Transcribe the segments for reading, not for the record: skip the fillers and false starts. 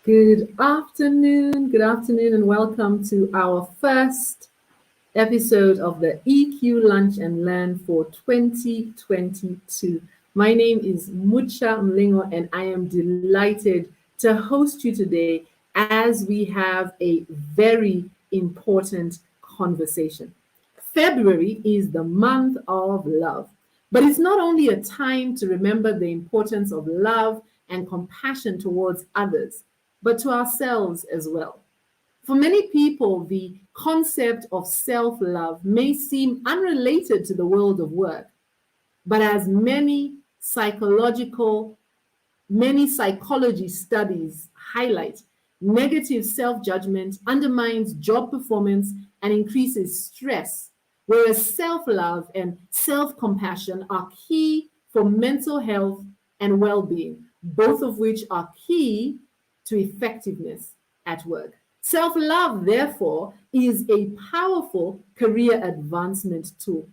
Good afternoon, and welcome to our first episode of the EQ Lunch and Learn for 2022. My name is Mucha Mlingo, and I am delighted to host you today as we have a very important conversation. February is the month of love, but it's not only a time to remember the importance of love and compassion towards others, but to ourselves as well. For many people, the concept of self love may seem unrelated to the world of work, but as many psychology studies highlight, negative self judgment undermines job performance and increases stress, whereas self love and self compassion are key for mental health and well being, both of which are key to effectiveness at work. Self love, therefore, is a powerful career advancement tool.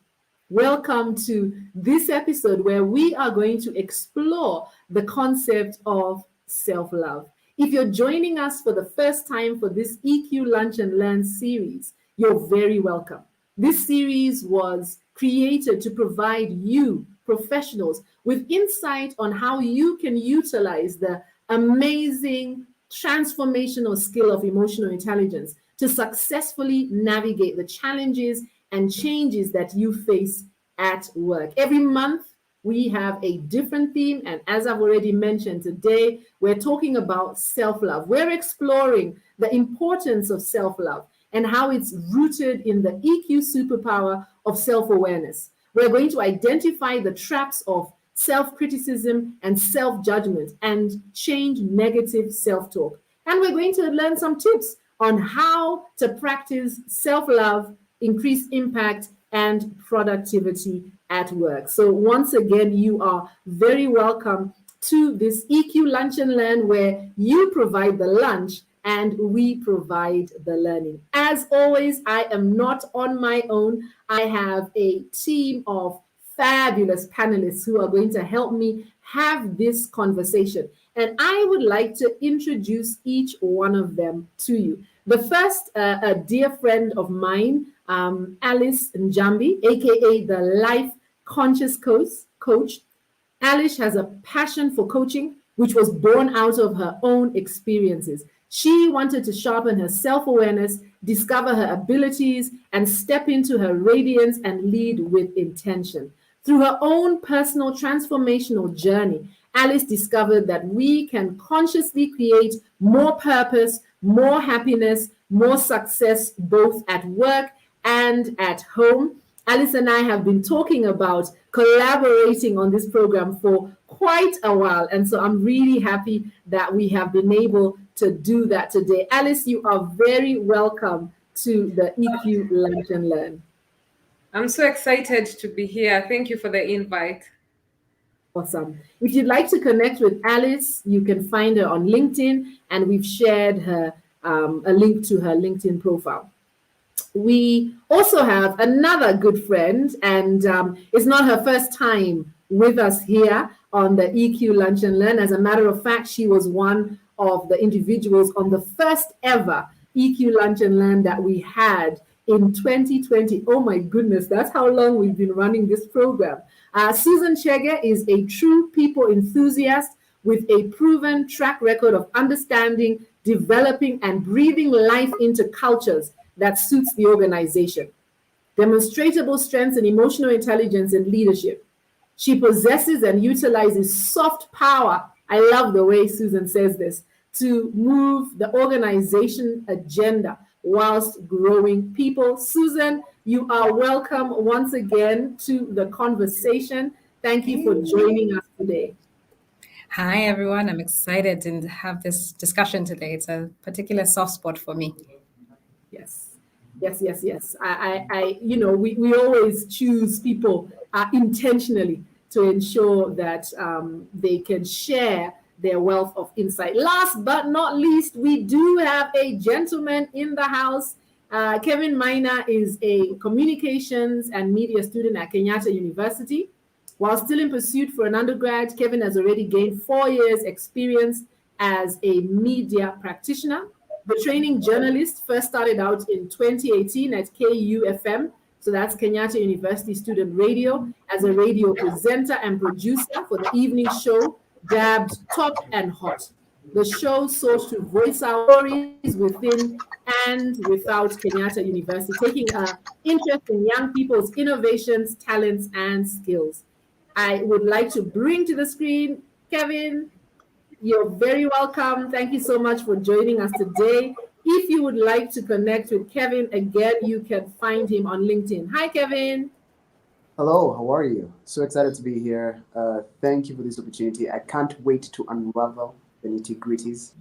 Welcome to this episode where we are going to explore the concept of self love. If you're joining us for the first time for this EQ Lunch and Learn series, you're very welcome. This series was created to provide you, professionals, with insight on how you can utilize the amazing transformational skill of emotional intelligence to successfully navigate the challenges and changes that you face at work. Every month, we have a different theme. And as I've already mentioned, today we're talking about self love. We're exploring the importance of self love and how it's rooted in the EQ superpower of self awareness. We're going to identify the traps of self criticism and self judgment and change negative self talk. And we're going to learn some tips on how to practice self love, increase impact, and productivity at work. So, once again, you are very welcome to this EQ Lunch and Learn, where you provide the lunch and we provide the learning. As always, I am not on my own. I have a team of fabulous panelists who are going to help me have this conversation. And I would like to introduce each one of them to you. The first, a dear friend of mine, Alice Njambi, aka the Life Conscious Coach. Alice has a passion for coaching, which was born out of her own experiences. She wanted to sharpen her self awareness, discover her abilities, and step into her radiance and lead with intention. Through her own personal transformational journey, Alice discovered that we can consciously create more purpose, more happiness, more success, both at work and at home. Alice and I have been talking about collaborating on this program for quite a while. And so I'm really happy that we have been able to do that today. Alice, you are very welcome to the EQ Lunch and Learn. I'm so excited to be here. Thank you for the invite. Awesome. If you'd like to connect with Alice, you can find her on LinkedIn, and we've shared her a link to her LinkedIn profile. We also have another good friend, and it's not her first time with us here on the EQ Lunch and Learn. As a matter of fact, she was one of the individuals on the first ever EQ Lunch and Learn that we had in 2020. Oh my goodness, that's how long we've been running this program. Susan Chege is a true people enthusiast with a proven track record of understanding, developing, and breathing life into cultures that suits the organization. Demonstrable strengths in emotional intelligence and leadership. She possesses and utilizes soft power. I love the way Susan says this, to move the organization agenda whilst growing people. Susan, you are welcome once again to the conversation. Thank you for joining us today. Hi, everyone. I'm excited to have this discussion today. It's a particular soft spot for me. Yes. We always choose people intentionally to ensure that they can share their wealth of insight. Last but not least, we do have a gentleman in the house. Kevin Maina is a communications and media student at Kenyatta University. While still in pursuit for an undergrad, Kevin has already gained 4 years experience as a media practitioner. The training journalist first started out in 2018 at KUFM, so that's Kenyatta University Student Radio, as a radio presenter and producer for the evening show dubbed Top and Hot. The show sought to voice out stories within and without Kenyatta University, taking an interest in young people's innovations, talents, and skills. I would like to bring to the screen Kevin. You're very welcome. Thank you so much for joining us today. If you would like to connect with Kevin again, you can find him on LinkedIn. Hi, Kevin. Hello, how are you? So excited to be here. Thank you for this opportunity. I can't wait to unravel the nitty-gritties.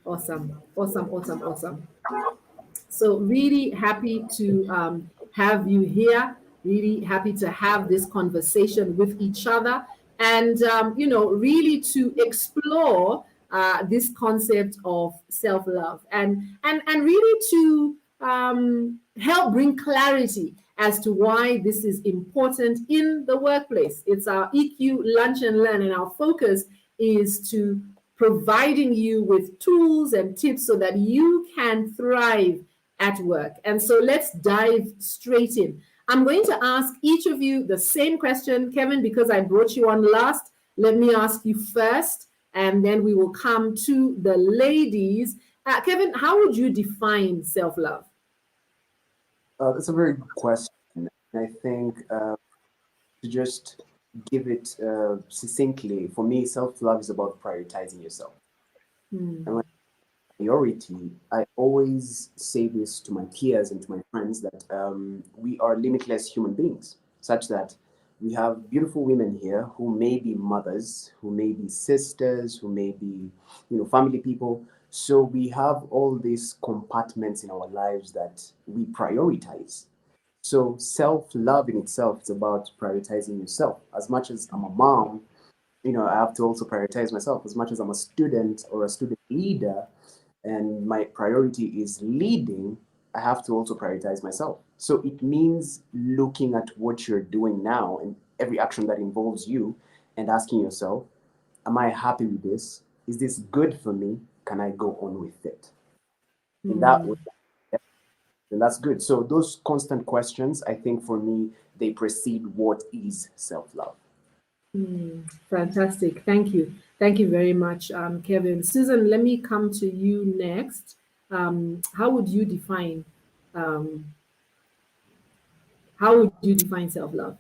Awesome, awesome, awesome, awesome. So really happy to have you here. Really happy to have this conversation with each other, and really to explore this concept of self-love, and really to help bring clarity as to why this is important in the workplace. It's our EQ Lunch and Learn, and our focus is to providing you with tools and tips so that you can thrive at work. And so let's dive straight in. I'm going to ask each of you the same question. Kevin, because I brought you on last, let me ask you first, and then we will come to the ladies. Kevin, how would you define self-love? That's a very good question. I think to just give it succinctly, for me, self-love is about prioritizing yourself. And when priority, I always say this to my peers and to my friends that we are limitless human beings, such that we have beautiful women here who may be mothers, who may be sisters, who may be, family people. So we have all these compartments in our lives that we prioritize. So self-love in itself is about prioritizing yourself. As much as I'm a mom, I have to also prioritize myself. As much as I'm a student or a student leader, and my priority is leading, I have to also prioritize myself. So it means looking at what you're doing now and every action that involves you and asking yourself, am I happy with this? Is this good for me? Can I go on with it? In that way, and that's good. So those constant questions, I think for me, they precede what is self-love. Fantastic. Thank you. Thank you very much, Kevin. Susan, let me come to you next. How would you define self-love?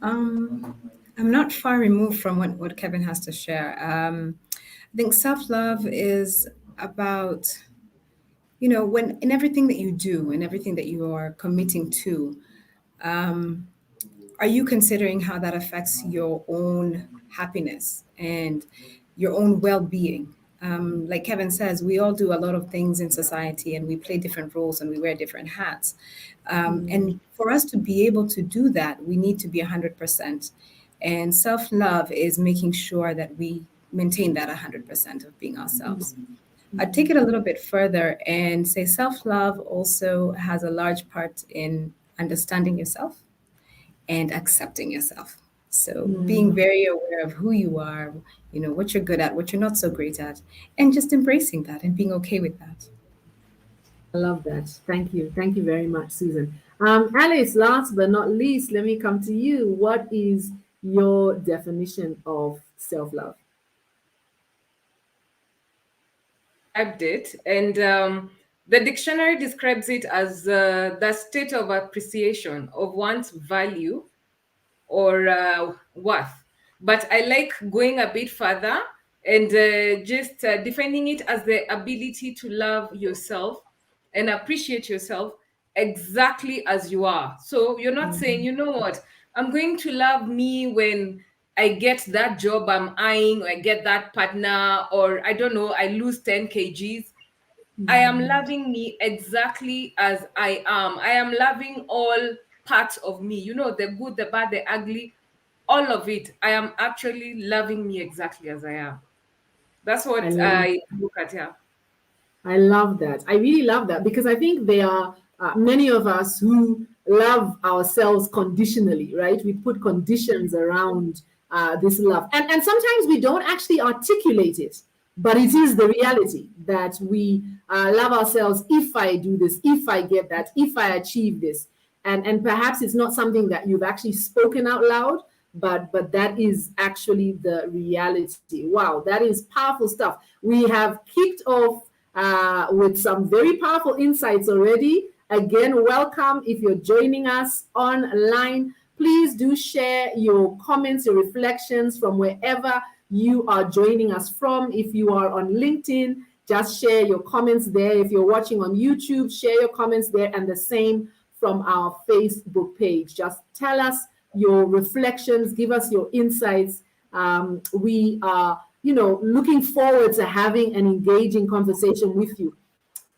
I'm not far removed from what Kevin has to share. I think self-love is about, when in everything that you do and everything that you are committing to, are you considering how that affects your own happiness and your own well-being? Like Kevin says, we all do a lot of things in society and we play different roles and we wear different hats. And for us to be able to do that, we need to be 100%. And self-love is making sure that we maintain that 100% of being ourselves. I'd take it a little bit further and say self-love also has a large part in understanding yourself and accepting yourself. So being very aware of who you are, what you're good at, what you're not so great at, and just embracing that and being okay with that. I love that. Thank you. Thank you very much, Susan. Alice, last but not least, let me come to you. What is your definition of self-love? It, and the dictionary describes it as the state of appreciation of one's value or worth. But I like going a bit further and just defining it as the ability to love yourself and appreciate yourself exactly as you are. So you're not saying, you know what, I'm going to love me when I get that job I'm eyeing, or I get that partner, or I don't know, I lose 10 kgs. I am loving me exactly as I am. I am loving all parts of me, the good, the bad, the ugly, all of it. I am actually loving me exactly as I am. That's I what love I look at here. I love that. I really love that because I think there are many of us who love ourselves conditionally, right? We put conditions around this love. And sometimes we don't actually articulate it, but it is the reality that we love ourselves if I do this, if I get that, if I achieve this. And perhaps it's not something that you've actually spoken out loud, but that is actually the reality. Wow, that is powerful stuff. We have kicked off with some very powerful insights already. Again, welcome if you're joining us online. Please do share your comments, your reflections from wherever you are joining us from. If you are on LinkedIn, just share your comments there. If you're watching on YouTube, share your comments there, and the same from our Facebook page. Just tell us your reflections, give us your insights. We are, looking forward to having an engaging conversation with you.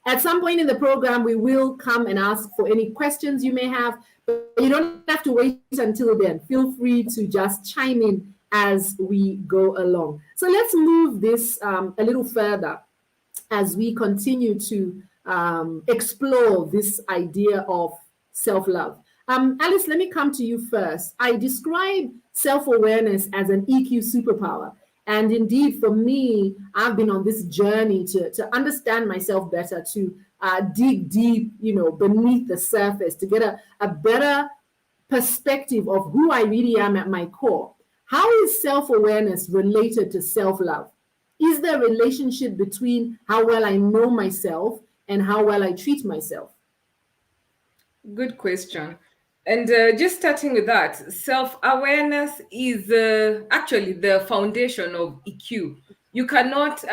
At some point in the program, we will come and ask for any questions you may have, but you don't have to wait until then. Feel free to just chime in as we go along. So let's move this a little further as we continue to explore this idea of self-love. Alice, let me come to you first. I describe self-awareness as an EQ superpower. And indeed, for me, I've been on this journey to understand myself better, to dig deep, beneath the surface, to get a better perspective of who I really am at my core. How is self-awareness related to self-love? Is there a relationship between how well I know myself and how well I treat myself? Good question. And just starting with that, self-awareness is actually the foundation of EQ. You cannot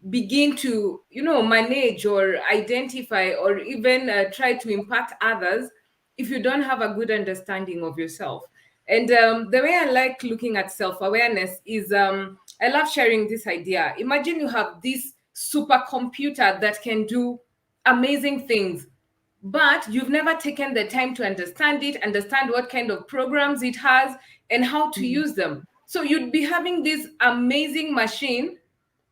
begin to, manage or identify or even try to impact others if you don't have a good understanding of yourself. And the way I like looking at self-awareness is I love sharing this idea. Imagine you have this supercomputer that can do amazing things, but you've never taken the time to understand it, understand what kind of programs it has, and how to use them. So you'd be having this amazing machine,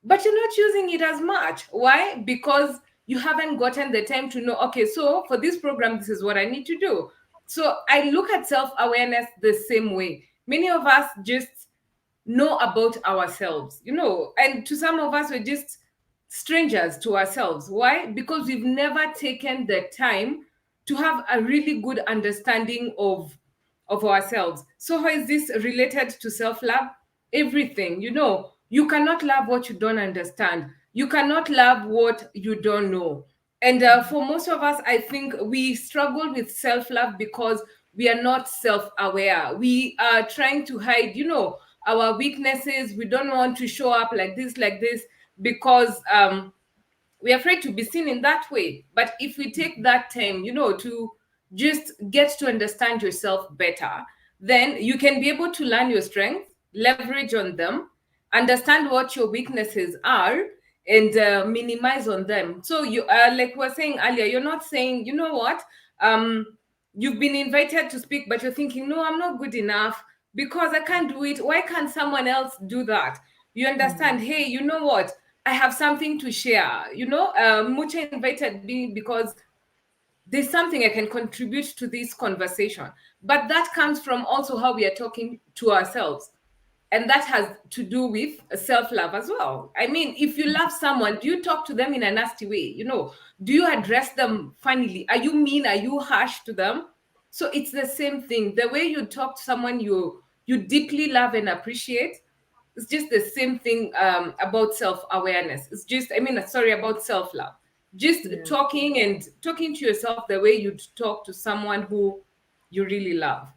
but you're not using it as much. Why? Because you haven't gotten the time to know, okay, so for this program, this is what I need to do. So I look at self-awareness the same way. Many of us just know about ourselves, and to some of us, we're just strangers to ourselves. Why? Because we've never taken the time to have a really good understanding of ourselves. So how is this related to self-love? Everything. You cannot love what you don't understand. You cannot love what you don't know. And for most of us, I think we struggle with self-love because we are not self-aware. We are trying to hide, our weaknesses. We don't want to show up like this, because we're afraid to be seen in that way. But if we take that time, to just get to understand yourself better, then you can be able to learn your strengths, leverage on them, understand what your weaknesses are, and minimize on them. So you are, like we were saying earlier, you're not saying, you know what, you've been invited to speak, but you're thinking, no, I'm not good enough because I can't do it. Why can't someone else do that? You understand, hey, you know what? I have something to share. Mucha invited me because there's something I can contribute to this conversation. But that comes from also how we are talking to ourselves. And that has to do with self-love as well. I mean, if you love someone, do you talk to them in a nasty way? Do you address them funnily? Are you mean? Are you harsh to them? So it's the same thing. The way you talk to someone you deeply love and appreciate, it's just the same thing about self-awareness. It's just, about self-love. Just talking to yourself the way you'd talk to someone who you really love.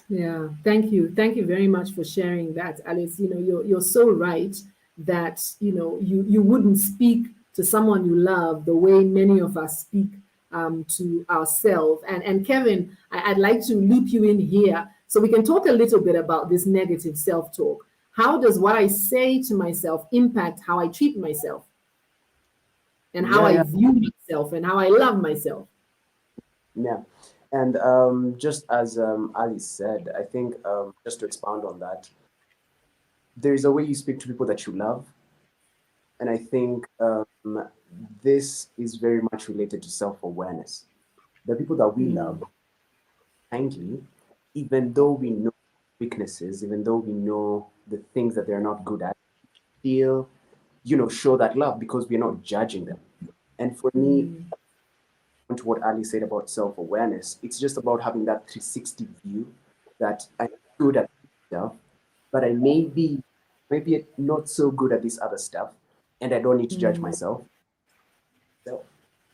Yeah, thank you. Thank you very much for sharing that, Alice. You're so right that, you wouldn't speak to someone you love the way many of us speak to ourselves. And Kevin, I'd like to loop you in here so we can talk a little bit about this negative self-talk. How does what I say to myself impact how I treat myself and how I view myself and how I love myself? Yeah. And just as Ali said, I think just to expound on that, there is a way you speak to people that you love. And I think this is very much related to self-awareness. The people that we love kindly, even though we know weaknesses, even though we know the things that they're not good at, still, show that love because we're not judging them. And for me, to what Ali said about self-awareness, it's just about having that 360 view that I'm good at stuff, but I may be maybe not so good at this other stuff, and I don't need to judge myself.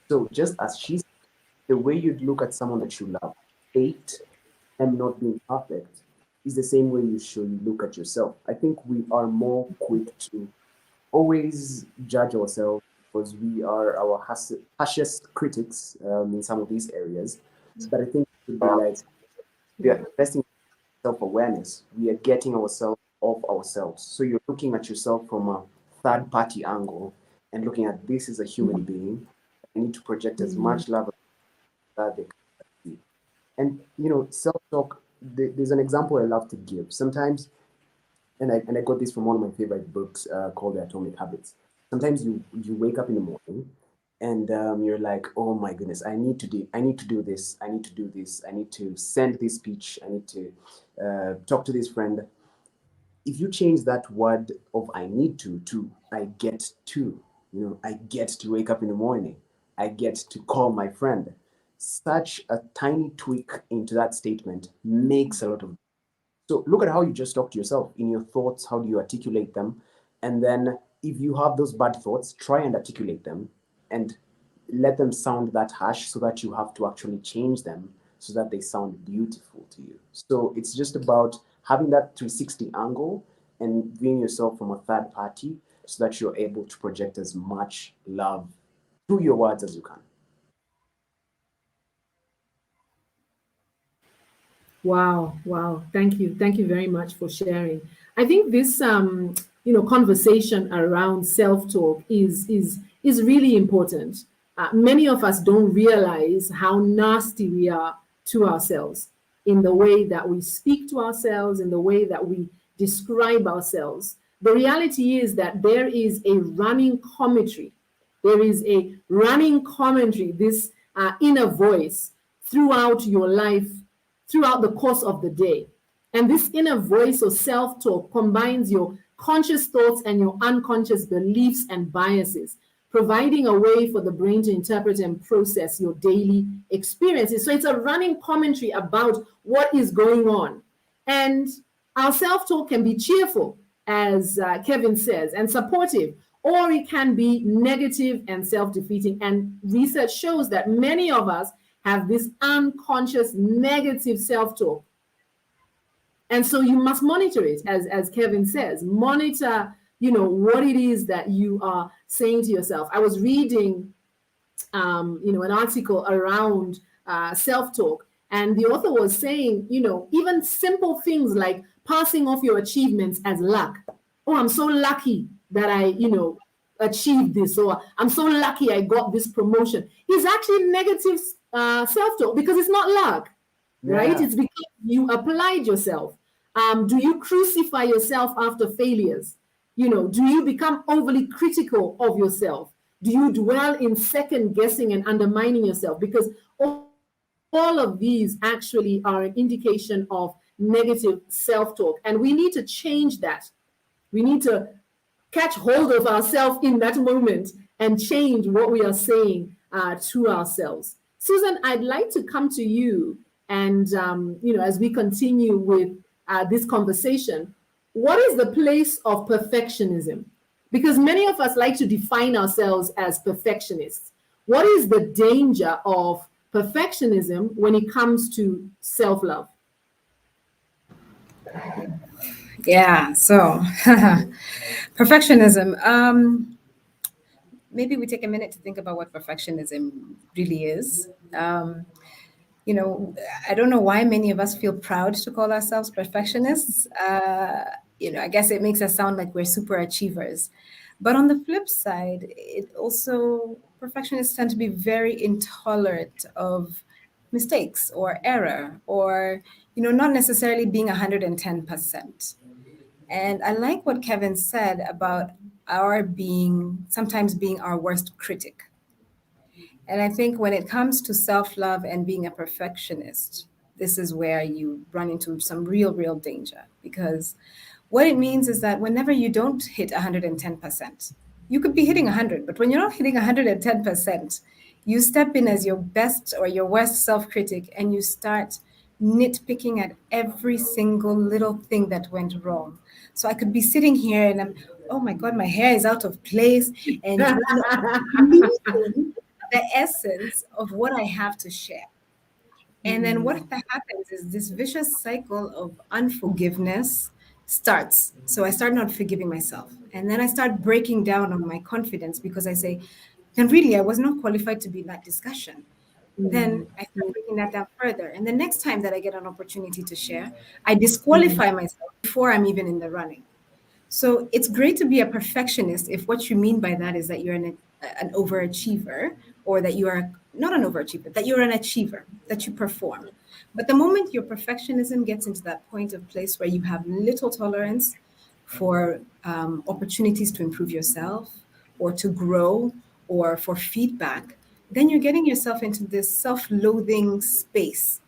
So just as she said, the way you'd look at someone that you love, hate, and not being perfect is the same way you should look at yourself. I think we are more quick to always judge ourselves because we are our harshest critics in some of these areas. But I think it should be like we are investing in self-awareness. We are getting ourselves off ourselves. So you're looking at yourself from a third-party angle and looking at this as a human being. I need to project as much love as that they can see. And self-talk. There's an example I love to give. Sometimes, and I got this from one of my favorite books called The Atomic Habits. Sometimes you wake up in the morning and you're like, oh my goodness, I need to do this, I need to do this, I need to send this speech, I need to talk to this friend. If you change that word of I need to I get to, I get to wake up in the morning, I get to call my friend. Such a tiny tweak into that statement makes a lot of. So look at how you just talk to yourself in your thoughts. How do you articulate them? And then if you have those bad thoughts, try and articulate them and let them sound that harsh so that you have to actually change them so that they sound beautiful to you. So it's just about having that 360 angle and viewing yourself from a third party so that you're able to project as much love through your words as you can. Wow, wow. Thank you. Thank you very much for sharing. I think this conversation around self-talk is really important. Many of us don't realize how nasty we are to ourselves in the way that we speak to ourselves, in the way that we describe ourselves. The reality is that there is a running commentary. There is a running commentary, this inner voice throughout your life, throughout the course of the day. And this inner voice or self talk combines your conscious thoughts and your unconscious beliefs and biases, providing a way for the brain to interpret and process your daily experiences. So it's a running commentary about what is going on. And our self talk can be cheerful, as Kevin says, and supportive, or it can be negative and self defeating. And research shows that many of us have this unconscious negative self talk. And so you must monitor it, as Kevin says, monitor, what it is that you are saying to yourself. I was reading, an article around self-talk, and the author was saying, even simple things like passing off your achievements as luck. Oh, I'm so lucky that I, achieved this, or I'm so lucky I got this promotion. Is actually negative self-talk because it's not luck, right? Yeah. It's because you applied yourself. Do you crucify yourself after failures? Do you become overly critical of yourself? Do you dwell in second guessing and undermining yourself? Because all of these actually are an indication of negative self-talk. And we need to change that. We need to catch hold of ourselves in that moment and change what we are saying to ourselves. Susan, I'd like to come to you, and as we continue with this conversation, what is the place of perfectionism? Because many of us like to define ourselves as perfectionists. What is the danger of perfectionism when it comes to self-love? Yeah, so perfectionism. Maybe we take a minute to think about what perfectionism really is. I don't know why many of us feel proud to call ourselves perfectionists. I guess it makes us sound like we're super achievers. But on the flip side, it also, perfectionists tend to be very intolerant of mistakes or error or, not necessarily being 110%. And I like what Kevin said about sometimes being our worst critic. And I think when it comes to self love and being a perfectionist, this is where you run into some real danger, because what it means is that whenever you don't hit 110%, you could be hitting 100, but when you're not hitting 110%, you step in as your best or your worst self-critic and you start nitpicking at every single little thing that went wrong. So I could be sitting here and I'm, oh my God, my hair is out of place, and losing the essence of what I have to share. And then what that happens is this vicious cycle of unforgiveness starts. So I start not forgiving myself. And then I start breaking down on my confidence because I say, then really, I was not qualified to be in that discussion. Then I start breaking that down further. And the next time that I get an opportunity to share, I disqualify myself before I'm even in the running. So it's great to be a perfectionist if what you mean by that is that you're an overachiever, or that you are not an overachiever, that you're an achiever, that you perform. But the moment your perfectionism gets into that point of place where you have little tolerance for opportunities to improve yourself or to grow or for feedback, then you're getting yourself into this self-loathing space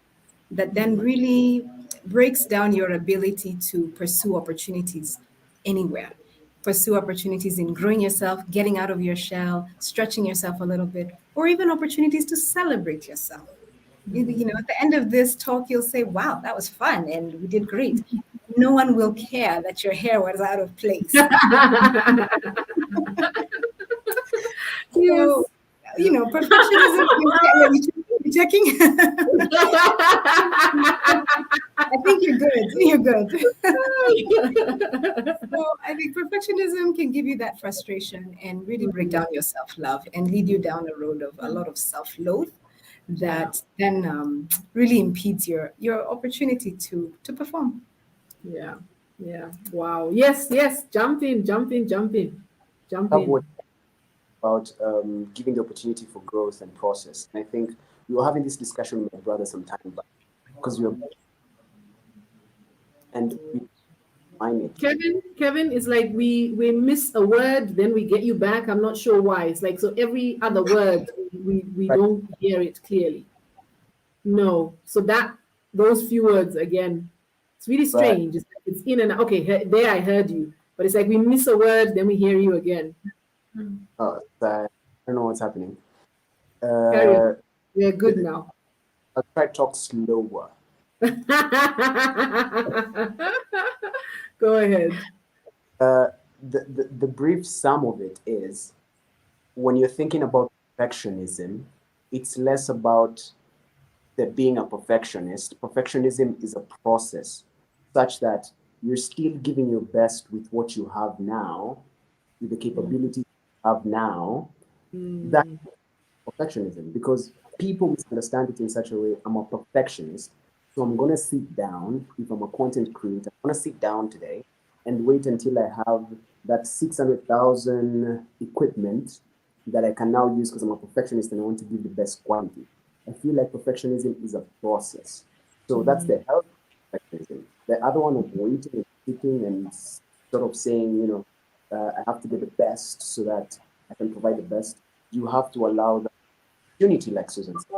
that then really breaks down your ability to pursue opportunities anywhere. Pursue opportunities in growing yourself, getting out of your shell, stretching yourself a little bit, or even opportunities to celebrate yourself. You know, at the end of this talk, you'll say, wow, that was fun and we did great. No one will care that your hair was out of place. So, you know, perfectionism. You're checking. I think you're good. You're good. So I think perfectionism can give you that frustration and really break down your self-love and lead you down a road of a lot of self-loathe that then really impedes your opportunity to perform. Yeah. Yeah. Wow. Yes. Yes. Jump in. Jump in. Jump in. Jump Love in. what about giving the opportunity for growth and process. And I think we were having this discussion with my brother some time back because we were and we find it. Kevin is like we miss a word, then we get you back. I'm not sure why. It's like so every other word we Right. don't hear it clearly. No. So that those few words again, it's really Right. strange. It's in and out. Okay, there I heard you, but it's like we miss a word, then we hear you again. So I don't know what's happening. Carry on. We're good now. I'll try to talk slower. Go ahead. The brief sum of it is when you're thinking about perfectionism, it's less about there being a perfectionist. Perfectionism is a process such that you're still giving your best with what you have now, with the capability you have now. That's perfectionism, because people misunderstand it in such a way. I'm a perfectionist, so I'm going to sit down. If I'm a content creator, I'm going to sit down today and wait until I have that 600,000 equipment that I can now use because I'm a perfectionist and I want to give the best quality. I feel like perfectionism is a process. So that's the health of perfectionism. The other one of waiting and sitting and sort of saying, you know, I have to get the best so that I can provide the best. You have to allow the opportunity, like Susan said.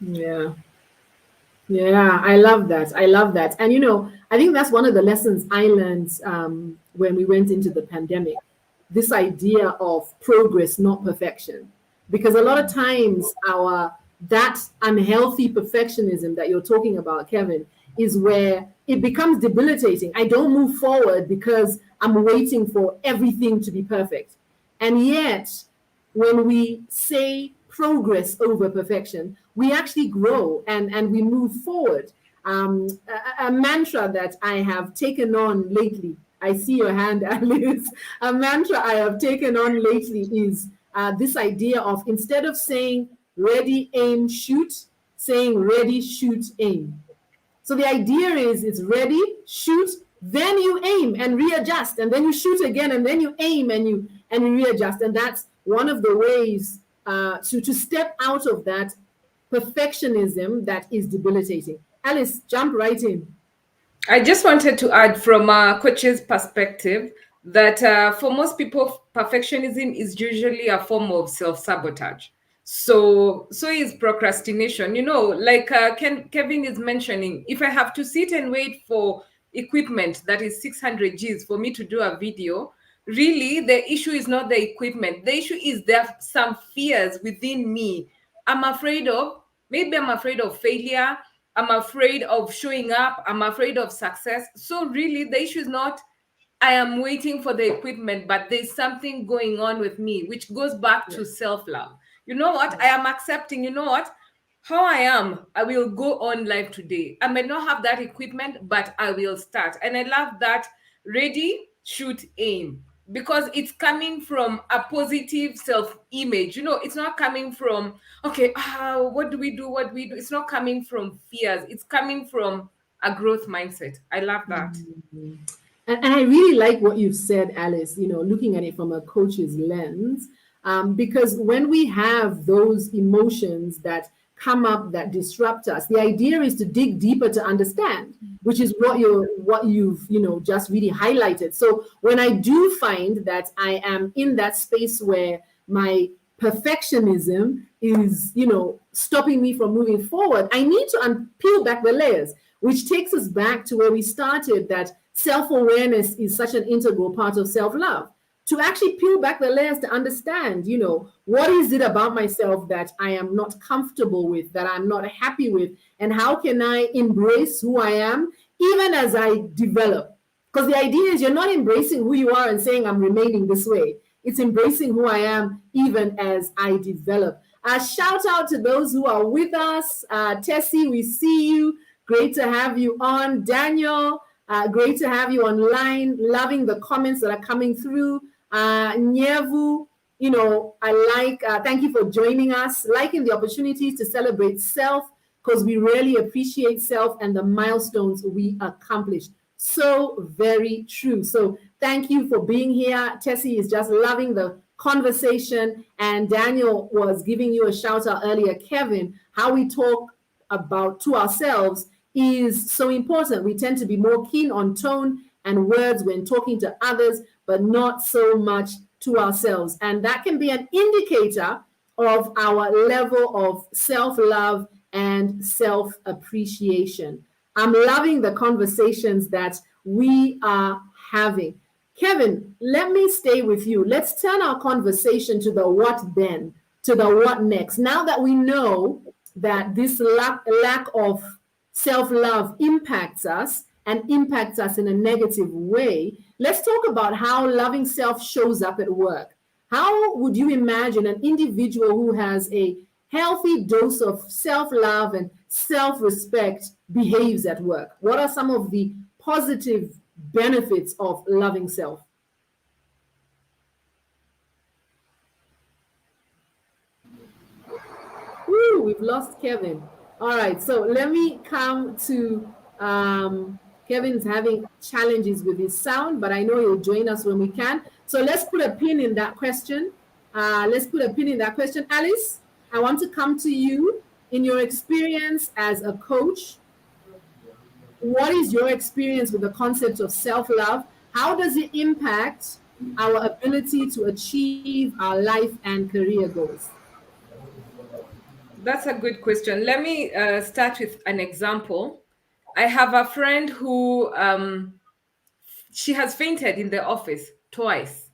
Yeah. Yeah, I love that. I love that. And you know, I think that's one of the lessons I learned when we went into the pandemic. This idea of progress, not perfection. Because a lot of times our that unhealthy perfectionism that you're talking about, Kevin, is where it becomes debilitating. I don't move forward because I'm waiting for everything to be perfect. And yet, when we say progress over perfection, we actually grow and we move forward. A mantra that I have taken on lately, I see your hand, Alice. A mantra I have taken on lately is this idea of instead of saying ready, aim, shoot, saying ready, shoot, aim. So the idea is it's ready, shoot, then you aim and readjust, and then you shoot again, and then you aim and you readjust. And that's one of the ways to step out of that perfectionism that is debilitating. Alice, jump right in. I just wanted to add from a coach's perspective that for most people, perfectionism is usually a form of self-sabotage. So is procrastination. Like Kevin is mentioning, if I have to sit and wait for equipment that is 600 Gs for me to do a video, really the issue is not the equipment. The issue is there are some fears within me. Maybe I'm afraid of failure. I'm afraid of showing up. I'm afraid of success. So really the issue is not I am waiting for the equipment, but there's something going on with me, which goes back to self-love. You know what? I am accepting, how I am. I will go on live today. I may not have that equipment, but I will start. And I love that ready, shoot, aim, because it's coming from a positive self-image. It's not coming from, okay, what do we do? What do we do? It's not coming from fears. It's coming from a growth mindset. I love that. And I really like what you've said, Alice, looking at it from a coach's lens, because when we have those emotions that come up that disrupt us, the idea is to dig deeper to understand, which is what you've just really highlighted. So when I do find that I am in that space where my perfectionism is stopping me from moving forward, I need to peel back the layers, which takes us back to where we started, that self-awareness is such an integral part of self-love. To actually peel back the layers to understand, what is it about myself that I am not comfortable with, that I'm not happy with, and how can I embrace who I am even as I develop? Because the idea is you're not embracing who you are and saying I'm remaining this way. It's embracing who I am even as I develop. Shout out to those who are with us. Tessie, we see you. Great to have you on. Daniel, great to have you online. Loving the comments that are coming through. Nyevu, thank you for joining us. Liking the opportunities to celebrate self, because we really appreciate self and the milestones we accomplished. So very true. So thank you for being here. Tessie is just loving the conversation. And Daniel was giving you a shout out earlier, Kevin, how we talk about to ourselves is so important. We tend to be more keen on tone and words when talking to others, but not so much to ourselves. And that can be an indicator of our level of self-love and self-appreciation. I'm loving the conversations that we are having. Kevin, let me stay with you. Let's turn our conversation to the what then, to the what next. Now that we know that this lack of self-love impacts us and impacts us in a negative way, let's talk about how loving self shows up at work. How would you imagine an individual who has a healthy dose of self-love and self-respect behaves at work? What are some of the positive benefits of loving self? Woo, we've lost Kevin. All right, so let me come to Kevin's having challenges with his sound, but I know he'll join us when we can. So let's put a pin in that question. Alice, I want to come to you. In your experience as a coach, what is your experience with the concept of self-love? How does it impact our ability to achieve our life and career goals? That's a good question. Let me start with an example. I have a friend who she has fainted in the office twice.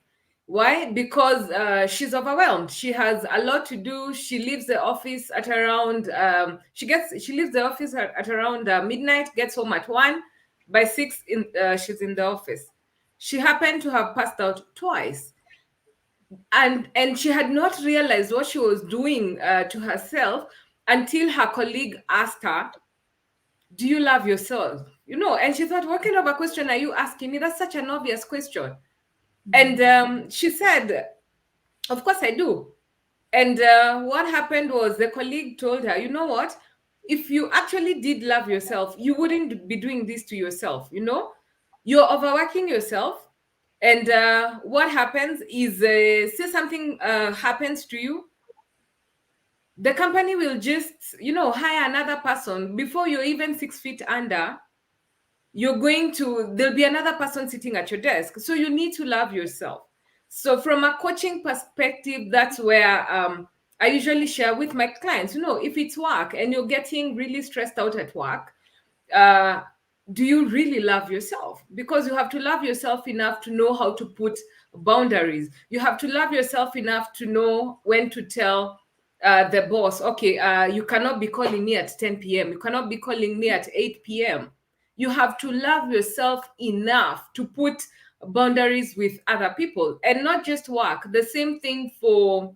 Why? Because she's overwhelmed. She has a lot to do. She leaves the office at around she leaves the office at around midnight. Gets home at 1. By 6, she's in the office. She happened to have passed out twice, and she had not realized what she was doing to herself until her colleague asked her, "Do you love yourself?" And she thought, "What kind of a question are you asking me? That's such an obvious question." And she said, "Of course I do." And what happened was the colleague told her, "You know what? If you actually did love yourself, you wouldn't be doing this to yourself. You're overworking yourself. And what happens is, say something happens to you, the company will just, hire another person before you're even 6 feet under. There'll be another person sitting at your desk. So you need to love yourself." So from a coaching perspective, that's where I usually share with my clients, if it's work and you're getting really stressed out at work, uh, do you really love yourself? Because you have to love yourself enough to know how to put boundaries. You have to love yourself enough to know when to tell the boss, okay, you cannot be calling me at 10 p.m. You cannot be calling me at 8 p.m. You have to love yourself enough to put boundaries with other people, and not just work. The same thing for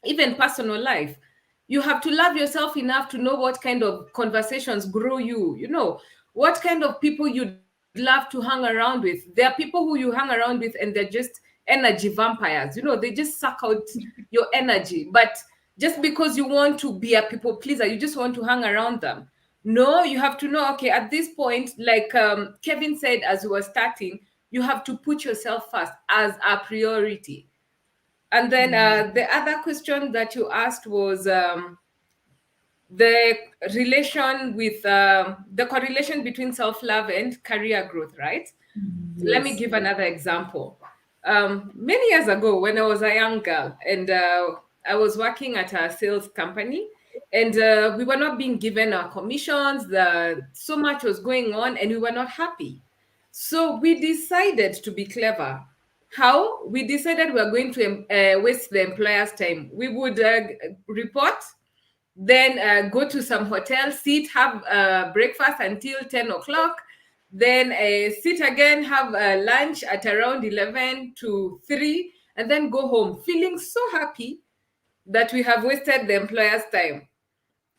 even personal life. You have to love yourself enough to know what kind of conversations grow you, what kind of people you'd love to hang around with. There are people who you hang around with and they're just energy vampires, they just suck out your energy. But just because you want to be a people pleaser, you just want to hang around them. No, you have to know, okay, at this point, like Kevin said as we were starting, you have to put yourself first as a priority. And then the other question that you asked was the relation with the correlation between self-love and career growth, right? Let me Yes. give another example. Many years ago, when I was a young girl and I was working at a sales company, and we were not being given our commissions, so much was going on, and we were not happy. So we decided to be clever. How? We decided we are going to waste the employer's time. We would report, then go to some hotel, sit, have breakfast until 10 o'clock, then sit again, have lunch at around 11 to 3, and then go home, feeling so happy that we have wasted the employer's time.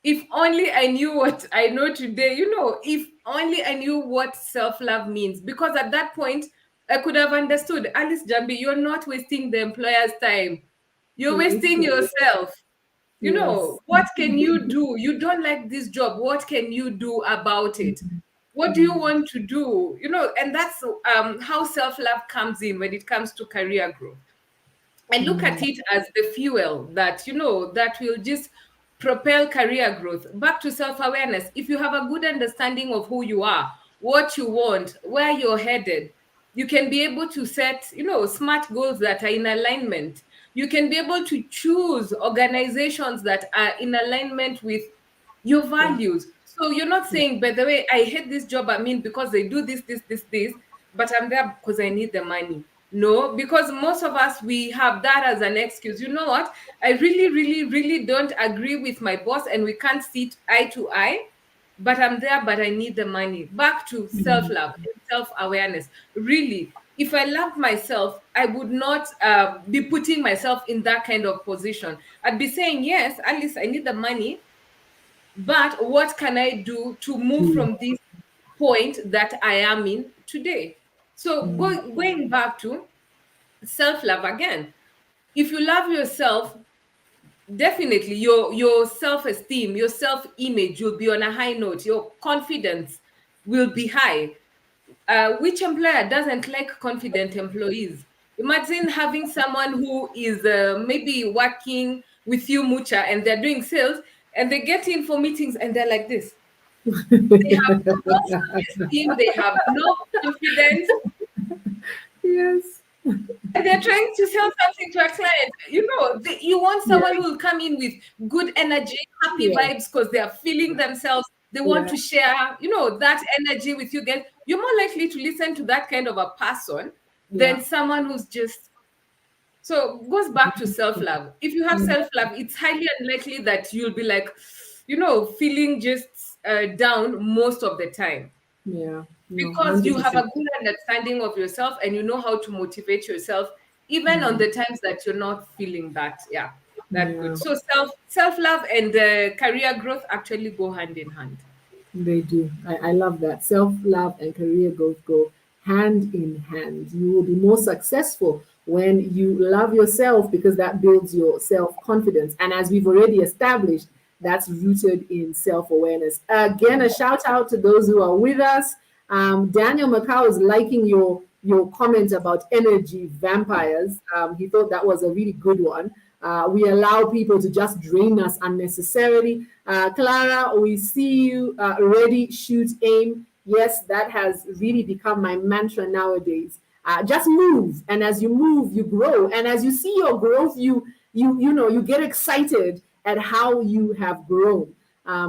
If only I knew what I know today, if only I knew what self-love means. Because at that point, I could have understood, Alice Jambi, you're not wasting the employer's time. You're wasting yourself. Yes. What can you do? You don't like this job. What can you do about it? What do you want to do? And that's how self-love comes in when it comes to career growth. I look at it as the fuel that will just propel career growth. Back to self-awareness. If you have a good understanding of who you are, what you want, where you're headed, you can be able to set, smart goals that are in alignment. You can be able to choose organizations that are in alignment with your values. So you're not saying, by the way, I hate this job I'm in because they do this, but I'm there because I need the money. No, because most of us, we have that as an excuse. You know what? I really, really, really don't agree with my boss and we can't sit eye to eye, but I'm there, but I need the money. Back to self-love and self-awareness. Really, if I loved myself, I would not be putting myself in that kind of position. I'd be saying, yes, at least I need the money, but what can I do to move from this point that I am in today? So going back to self-love again, if you love yourself, definitely your self-esteem, your self-image will be on a high note. Your confidence will be high. Which employer doesn't like confident employees? Imagine having someone who is maybe working with you, Mucha, and they're doing sales, and they get in for meetings and they're like this. They have no self-esteem, they have no confidence, Yes. and they're trying to sell something to a client. You want someone who will come in with good energy, happy Yeah. vibes, because they are feeling themselves. They want Yeah. to share, that energy with you guys. You're more likely to listen to that kind of a person Yeah. than someone who's just. So goes back to self-love. If you have self-love, it's highly unlikely that you'll be like, feeling just down most of the time, Yeah. No, because you have a 100%. good understanding of yourself and you know how to motivate yourself even on the times that you're not feeling that Yeah. good. So self-love and career growth actually go hand in hand. They do. I love that. Self love and career growth go hand in hand. You will be more successful when you love yourself because that builds your self confidence. And as we've already established, that's rooted in self awareness. Again, a shout out to those who are with us. Daniel Macau is liking your comment about energy vampires. He thought that was a really good one. We allow people to just drain us unnecessarily. Clara, we see you ready, shoot, aim. Yes, that has really become my mantra nowadays. Just move, and as you move, you grow, and as you see your growth, you you get excited at how you have grown,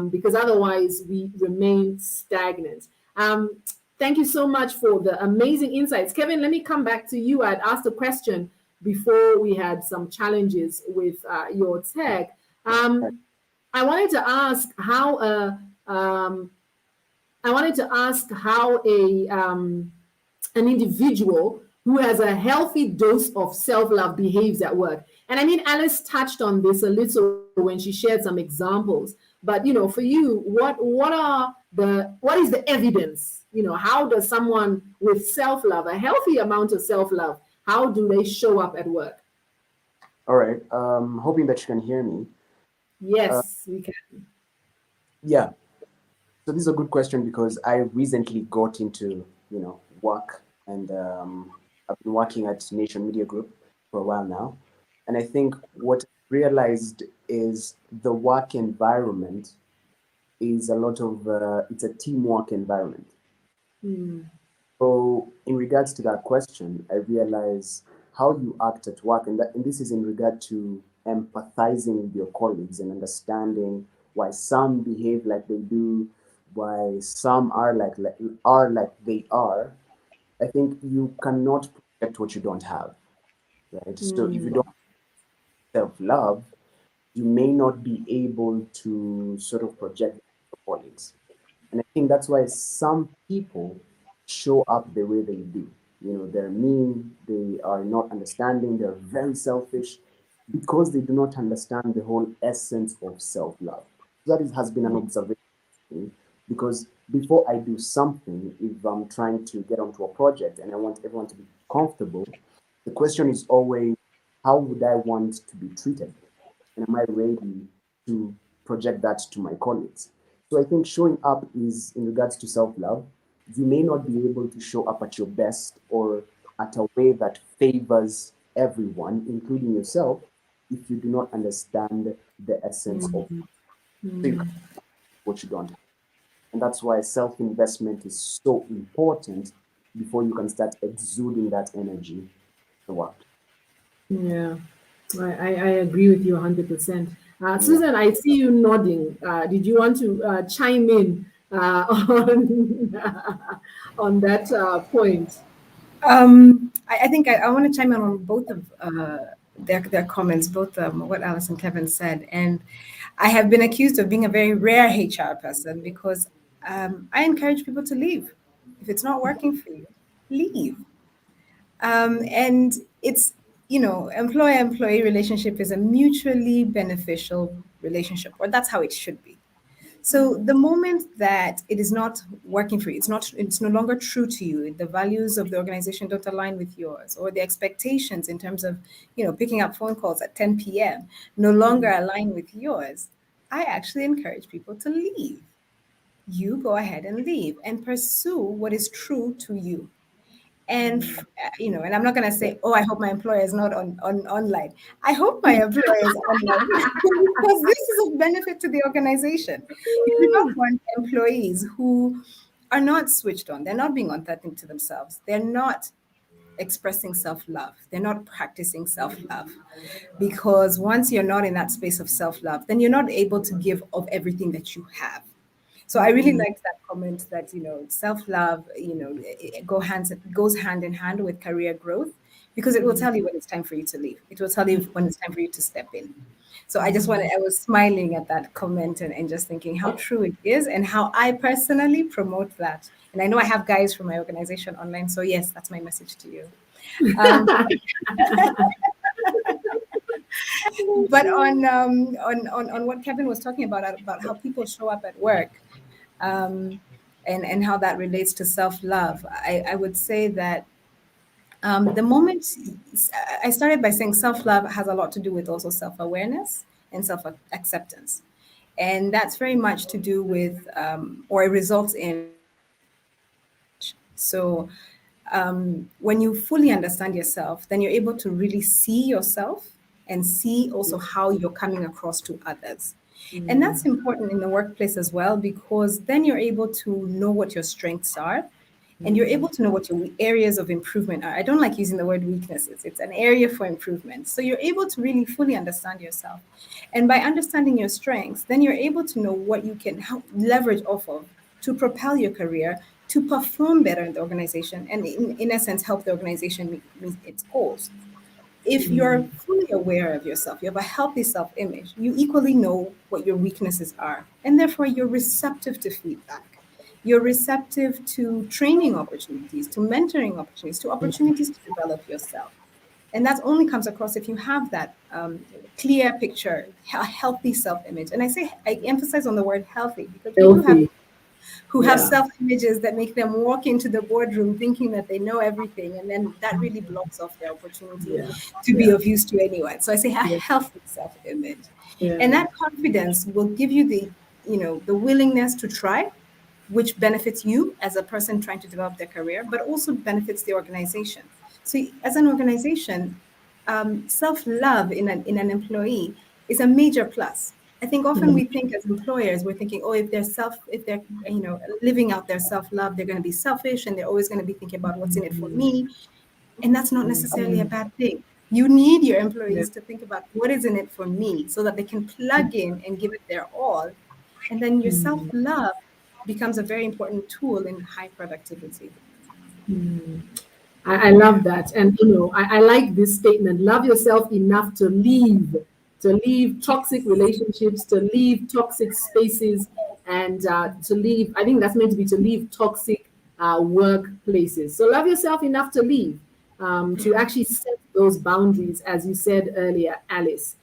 because otherwise we remain stagnant. Thank you so much for the amazing insights. Kevin, let me come back to you. I'd asked a question before we had some challenges with your tech. I wanted to ask how an individual who has a healthy dose of self-love behaves at work. And I mean, Alice touched on this a little when she shared some examples. But for you, what is the evidence? How does someone with self-love, a healthy amount of self-love, how do they show up at work? All right. Hoping that you can hear me. Yes, we can. Yeah. So this is a good question because I recently got into, work, and I've been working at Nation Media Group for a while now. And I think what I realized is the work environment is it's a teamwork environment. So in regards to that question, I realize how you act at work, and this is in regard to empathizing with your colleagues and understanding why some behave like they do, why some are like they are. I think you cannot protect what you don't have, right? So if you don't self-love, you may not be able to sort of project your colleagues. And I think that's why some people show up the way they do. They're mean, they are not understanding, they're very selfish because they do not understand the whole essence of self-love. Has been an observation because before I do something, if I'm trying to get onto a project and I want everyone to be comfortable, the question is always, how would I want to be treated? And am I ready to project that to my colleagues? So I think showing up is in regards to self-love. You may not be able to show up at your best or at a way that favors everyone, including yourself, if you do not understand the essence of what you don't have. And that's why self-investment is so important before you can start exuding that energy to work. Yeah, I agree with you 100%. Susan, I see you nodding. Did you want to chime in on that point? I think I want to chime in on both of their comments, both what Alice and Kevin said. And I have been accused of being a very rare HR person because I encourage people to leave. If it's not working for you, leave. And it's, employer-employee relationship is a mutually beneficial relationship, or that's how it should be. So the moment that it is not working for you, it's no longer true to you, the values of the organization don't align with yours, or the expectations in terms of, picking up phone calls at 10 p.m. no longer align with yours, I actually encourage people to leave. You go ahead and leave and pursue what is true to you. And and I'm not going to say, oh, I hope my employer is not on online. I hope my employer is online because this is of benefit to the organization. You do not want employees who are not switched on. They're not being authentic to themselves. They're not expressing self-love. They're not practicing self-love. Because once you're not in that space of self-love, then you're not able to give of everything that you have. So I really liked that comment that, self-love, it goes hand in hand with career growth because it will tell you when it's time for you to leave. It will tell you when it's time for you to step in. So I was smiling at that comment and just thinking how true it is and how I personally promote that. And I know I have guys from my organization online. So yes, that's my message to you. But on what Kevin was talking about how people show up at work, and how that relates to self-love, I would say that the moment I started by saying self-love has a lot to do with also self-awareness and self-acceptance, and that's very much to do with or it results in so when you fully understand yourself, then you're able to really see yourself and see also how you're coming across to others. And that's important in the workplace as well, because then you're able to know what your strengths are and you're able to know what your areas of improvement are. I don't like using the word weaknesses. It's an area for improvement. So you're able to really fully understand yourself. And by understanding your strengths, then you're able to know what you can help leverage off of to propel your career, to perform better in the organization, and in essence, help the organization meet its goals. If you're fully aware of yourself, you have a healthy self image, you equally know what your weaknesses are. And therefore, you're receptive to feedback. You're receptive to training opportunities, to mentoring opportunities, to opportunities to develop yourself. And that only comes across if you have that clear picture, a healthy self image. And I emphasize on the word healthy because we do have Healthy. who have Yeah. self images that make them walk into the boardroom thinking that they know everything. And then that really blocks off their opportunity Yeah. to be Yeah. of use to anyone. So I say a Yeah. healthy self image. And Yeah. that confidence will give you the willingness to try, which benefits you as a person trying to develop their career, but also benefits the organization. So as an organization, self-love in an employee is a major plus. I think often we think as employers, we're thinking, oh, if they're living out their self-love, they're going to be selfish and they're always going to be thinking about what's in it for me. And that's not necessarily a bad thing. You need your Yeah. employees to think about what is in it for me so that they can plug in and give it their all. And then your self-love becomes a very important tool in high productivity. I love that. And, I like this statement: love yourself enough to leave toxic relationships, to leave toxic spaces, and to leave, I think that's meant to be to leave toxic workplaces. So love yourself enough to leave, to actually set those boundaries, as you said earlier, Alice.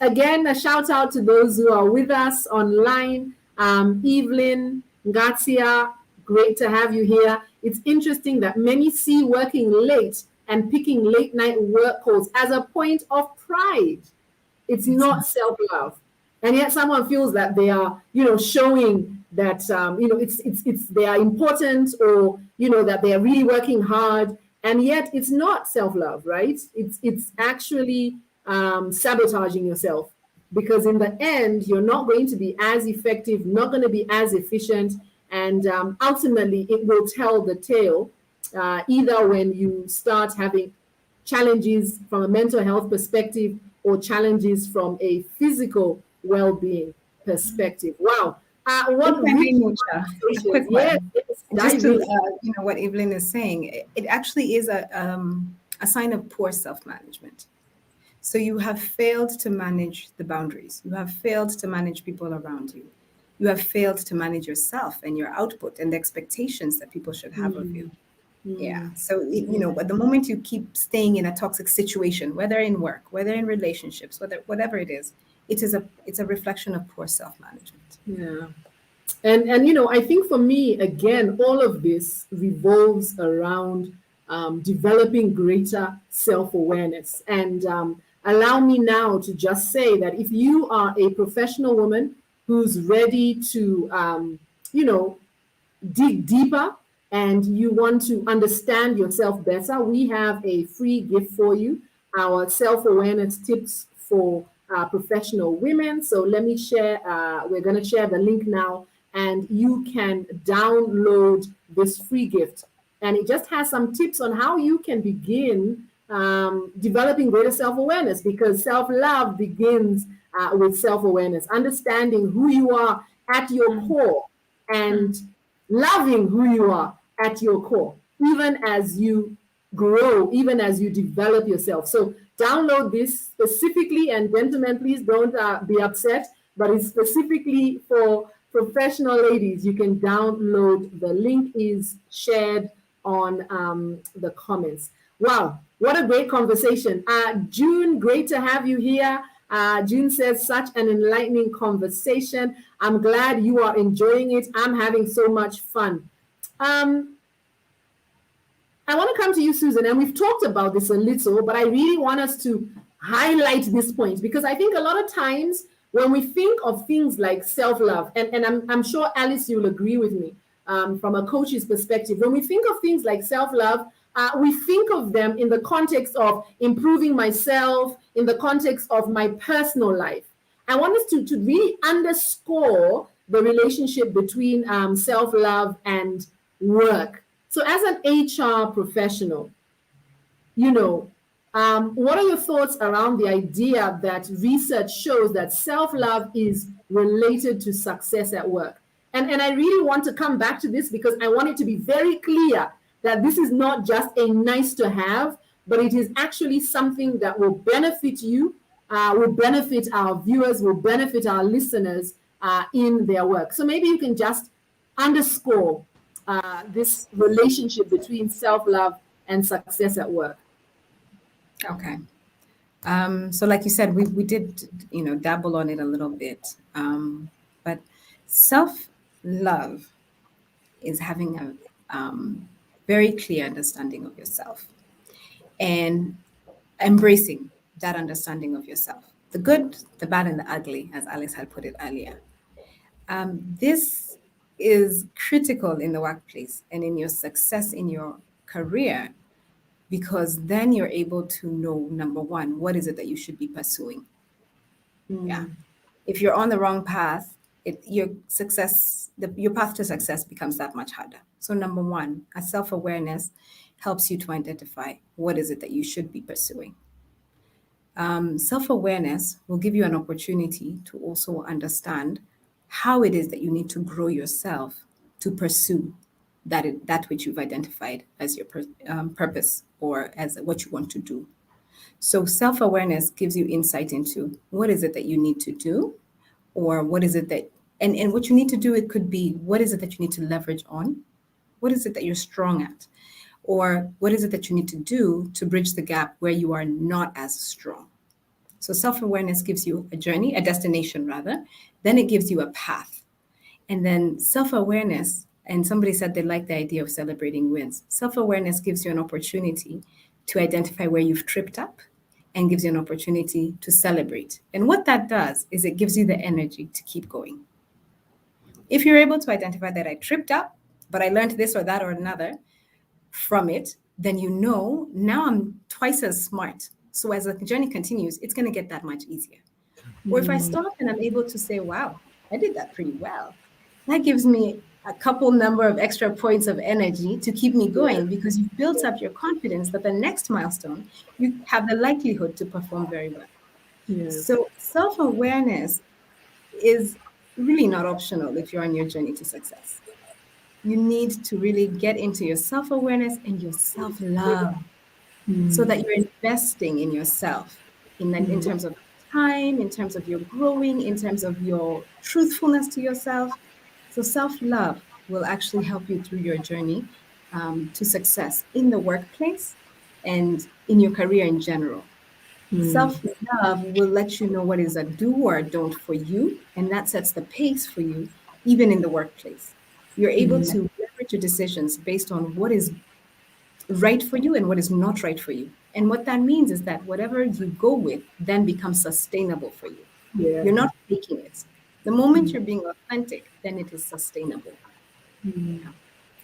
Again, a shout out to those who are with us online. Evelyn, Ngatia, great to have you here. It's interesting that many see working late and picking late night work calls as a point of pride. It's not self-love. And yet someone feels that they are, showing that, it's they are important, or, that they are really working hard. And yet it's not self-love, right? It's actually sabotaging yourself, because in the end, you're not going to be as effective, not going to be as efficient. And ultimately, it will tell the tale, either when you start having challenges from a mental health perspective, or challenges from a physical well-being perspective. Wow. If What I may, rich Mucha, a conversations. quick Yes, one. yes, Just dive to in. what Evelyn is saying, it actually is a sign of poor self-management. So you have failed to manage the boundaries. You have failed to manage people around you. You have failed to manage yourself and your output and the expectations that people should have of you. Yeah. So, at the moment you keep staying in a toxic situation, whether in work, whether in relationships, whatever it is, it's a reflection of poor self-management. Yeah. And I think for me, again, all of this revolves around developing greater self-awareness. And allow me now to just say that if you are a professional woman who's ready to, you know, dig deeper and you want to understand yourself better, we have a free gift for you: our self-awareness tips for professional women. So let me share, we're going to share the link now, and you can download this free gift. And it just has some tips on how you can begin developing greater self-awareness, because self-love begins with self-awareness, understanding who you are at your core, and loving who you are at your core, even as you grow, even as you develop yourself. So download this specifically, and gentlemen, please don't be upset, but it's specifically for professional ladies. You can download. The link is shared on the comments. Wow, what a great conversation. June, great to have you here. June says, such an enlightening conversation. I'm glad you are enjoying it. I'm having so much fun. I want to come to you, Susan, and we've talked about this a little, but I really want us to highlight this point, because I think a lot of times when we think of things like self-love, and I'm sure, Alice, you'll agree with me, from a coach's perspective, when we think of things like self-love, we think of them in the context of improving myself, in the context of my personal life. I want us to really underscore the relationship between self-love and work. So, as an HR professional, what are your thoughts around the idea that research shows that self-love is related to success at work? And I really want to come back to this because I want it to be very clear that this is not just a nice to have, but it is actually something that will benefit you, will benefit our viewers, will benefit our listeners in their work. So maybe you can just underscore this relationship between self-love and success at work. Okay. So like you said, we did, dabble on it a little bit. But self-love is having a very clear understanding of yourself and embracing that understanding of yourself. The good, the bad, and the ugly, as Alice had put it earlier. This is critical in the workplace and in your success in your career, because then you're able to know, number one, what is it that you should be pursuing? Yeah. If you're on the wrong path, your path to success becomes that much harder. So number one, a self-awareness helps you to identify what is it that you should be pursuing. Self-awareness will give you an opportunity to also understand how it is that you need to grow yourself to pursue that which you've identified as your purpose or as what you want to do. So self-awareness gives you insight into what is it that you need to do, or what is it that, and what you need to do, it could be what is it that you need to leverage on, what is it that you're strong at, or what is it that you need to do to bridge the gap where you are not as strong. So self-awareness gives you a journey, a destination rather, then it gives you a path. And then self-awareness, and somebody said they like the idea of celebrating wins. Self-awareness gives you an opportunity to identify where you've tripped up and gives you an opportunity to celebrate. And what that does is it gives you the energy to keep going. If you're able to identify that I tripped up, but I learned this or that or another from it, then now I'm twice as smart. So as the journey continues, it's going to get that much easier. Or if I stop and I'm able to say, wow, I did that pretty well, that gives me a couple number of extra points of energy to keep me going, because you've built up your confidence that the next milestone, you have the likelihood to perform very well. Yes. So self-awareness is really not optional if you're on your journey to success. You need to really get into your self-awareness and your self-love so that you're investing in yourself in terms of time, in terms of your growing, in terms of your truthfulness to yourself. So self-love will actually help you through your journey to success in the workplace and in your career in general. Self-love will let you know what is a do or a don't for you, and that sets the pace for you, even in the workplace. You're able to leverage your decisions based on what is right for you and what is not right for you. And what that means is that whatever you go with then becomes sustainable for you. Yeah. You're not faking it. The moment you're being authentic, then it is sustainable. Yeah.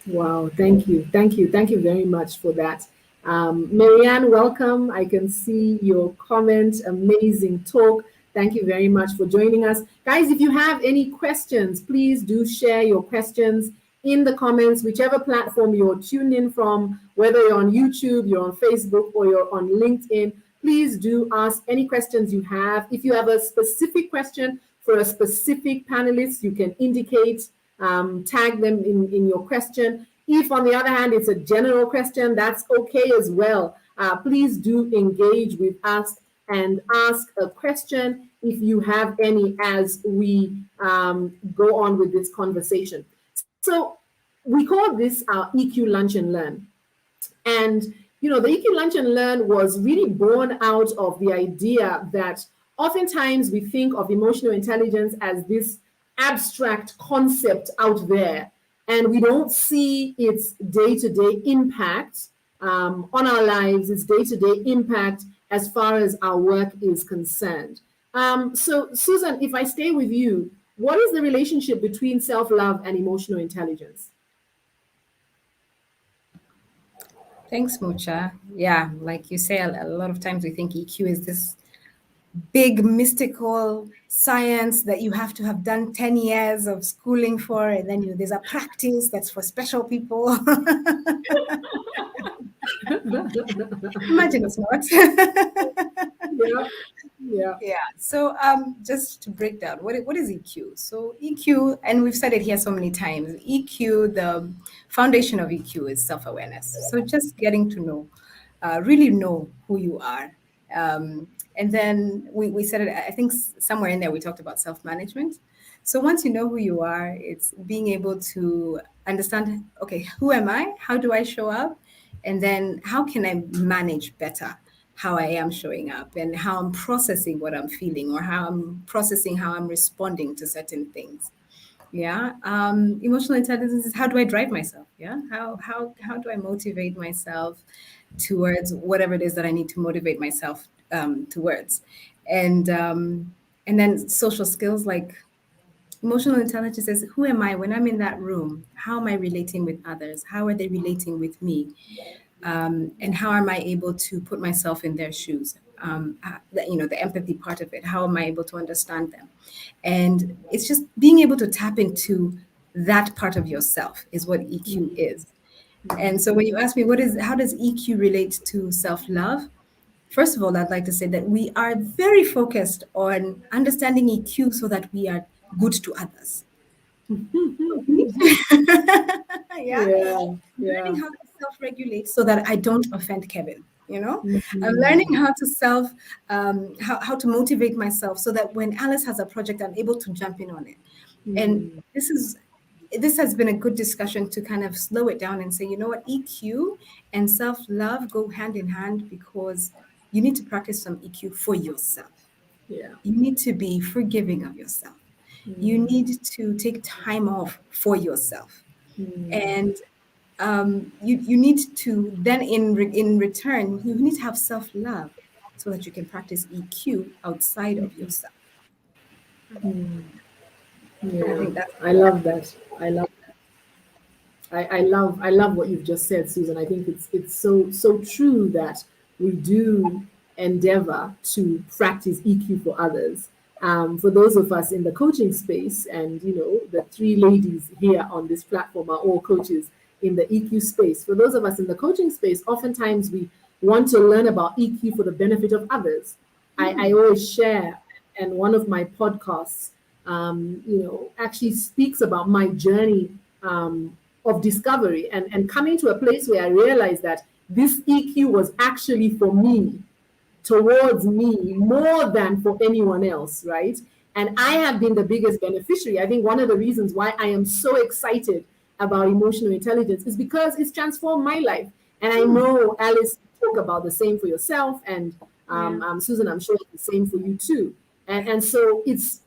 Wow, thank you. Thank you. Thank you very much for that. Marianne, welcome. I can see your comment. Amazing talk. Thank you very much for joining us. Guys, if you have any questions, please do share your questions in the comments, whichever platform you're tuned in from, whether you're on YouTube, you're on Facebook, or you're on LinkedIn. Please do ask any questions you have. If you have a specific question for a specific panelist, you can indicate, tag them in your question. If, on the other hand, it's a general question, that's okay as well. Please do engage with us and ask a question if you have any as we go on with this conversation. So we call this our EQ Lunch and Learn. And, the EQ Lunch and Learn was really born out of the idea that oftentimes we think of emotional intelligence as this abstract concept out there, and we don't see its day-to-day impact on our lives, its day-to-day impact as far as our work is concerned. So, Susan, if I stay with you, what is the relationship between self-love and emotional intelligence? Thanks, Mucha. Yeah, like you say, a lot of times we think EQ is this big mystical science that you have to have done 10 years of schooling for, and then there's a practice that's for special people. Imagine it's not. Yeah, yeah. Yeah. So just to break down, what is EQ? So EQ, and we've said it here so many times, EQ, the foundation of EQ is self-awareness. So just getting to know, really know who you are. And then we said it, I think somewhere in there we talked about self-management. So once you know who you are, it's being able to understand, okay, who am I? How do I show up? And then how can I manage better how I am showing up and how I'm processing what I'm feeling, or how I'm processing how I'm responding to certain things. Yeah. Emotional intelligence is, how do I drive myself? Yeah. How do I motivate myself towards whatever it is that I need to motivate myself towards? And then social skills, like emotional intelligence is, who am I when I'm in that room? How am I relating with others? How are they relating with me? And how am I able to put myself in their shoes? The empathy part of it. How am I able to understand them? And it's just being able to tap into that part of yourself is what EQ is. And so when you ask me how does EQ relate to self-love? First of all, I'd like to say that we are very focused on understanding EQ so that we are good to others. Yeah. Yeah, I'm yeah. learning how to self-regulate so that I don't offend Kevin. I'm Mhm. learning how to how to motivate myself so that when Alice has a project, I'm able to jump in on it. And Mm. this has been a good discussion to kind of slow it down and say, you know what, EQ and self-love go hand in hand, because you need to practice some EQ for yourself. Yeah. You need to be forgiving of yourself. You Mm. need to take time off for yourself. Mm. And you need to then in return, you need to have self-love so that you can practice EQ outside of yourself. Mm. I Yeah. think that's I love that. I love what you've just said, Susan. I think it's so true that we do endeavor to practice EQ for others. For those of us in the coaching space, and the three ladies here on this platform are all coaches in the EQ space. For those of us in the coaching space, oftentimes we want to learn about EQ for the benefit of others. I always share, and one of my podcasts, actually speaks about my journey of discovery and coming to a place where I realized that this EQ was actually for me, towards me, more than for anyone else, right? And I have been the biggest beneficiary. I think one of the reasons why I am so excited about emotional intelligence is because it's transformed my life. And I know, Alice, talk about the same for yourself, and yeah. Susan, I'm sure it's the same for you too. And so it's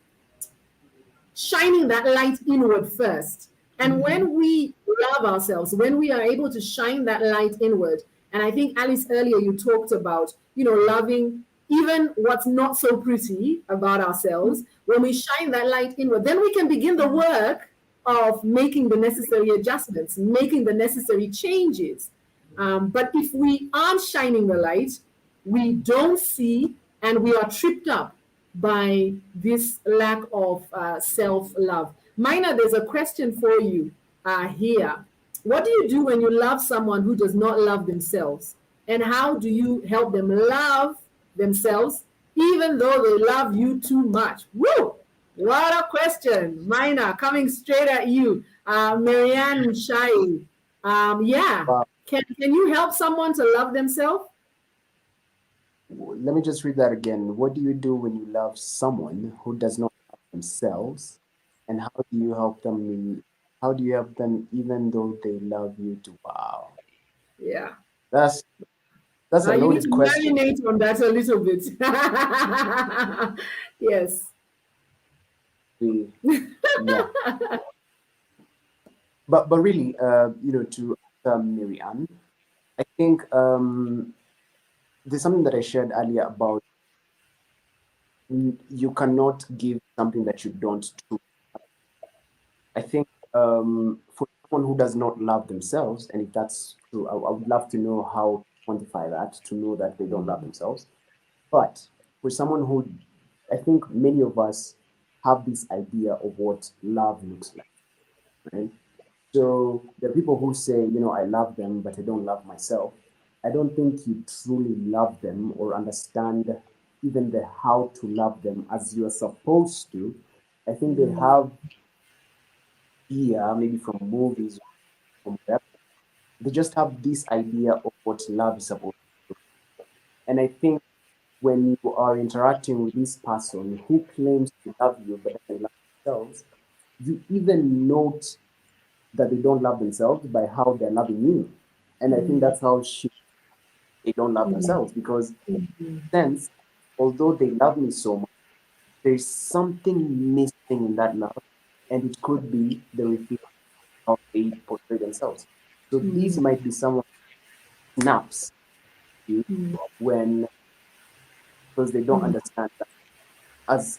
shining that light inward first. And when we love ourselves, when we are able to shine that light inward, and I think, Alice, earlier you talked about, loving even what's not so pretty about ourselves. When we shine that light inward, then we can begin the work of making the necessary adjustments, making the necessary changes. But if we aren't shining the light, we don't see, and we are tripped up by this lack of self-love. Mina, there's a question for you here. What do you do when you love someone who does not love themselves? And how do you help them love themselves even though they love you too much? Woo! What a question. Mina, coming straight at you. Marianne Shai. Yeah. Wow. Can you help someone to love themselves? Let me just read that again. What do you do when you love someone who does not love themselves? And how do you help them? How do you help them even though they love you too? Wow. Yeah. That's a You need to loaded question. marinate on that a little bit. Yes. Yeah. But really, to Miriam, I think there's something that I shared earlier about you cannot give something that you don't truly. I think for someone who does not love themselves, and if that's true, I would love to know how to quantify that, to know that they don't love themselves. But for someone who, I think many of us have this idea of what love looks like, right? So there are people who say, I love them, but I don't love myself. I don't think you truly love them or understand even the how to love them as you are supposed to. I think they have idea, maybe from movies, from wherever. They just have this idea of what love is supposed to do. And I think when you are interacting with this person who claims to love you but doesn't love themselves, you even note that they don't love themselves by how they're loving you. And I think that's how they don't love themselves because, sense, although they love me so much, there's something missing in that love, and it could be the reflection of they portray themselves. So these might be someone snaps you when because they don't understand that as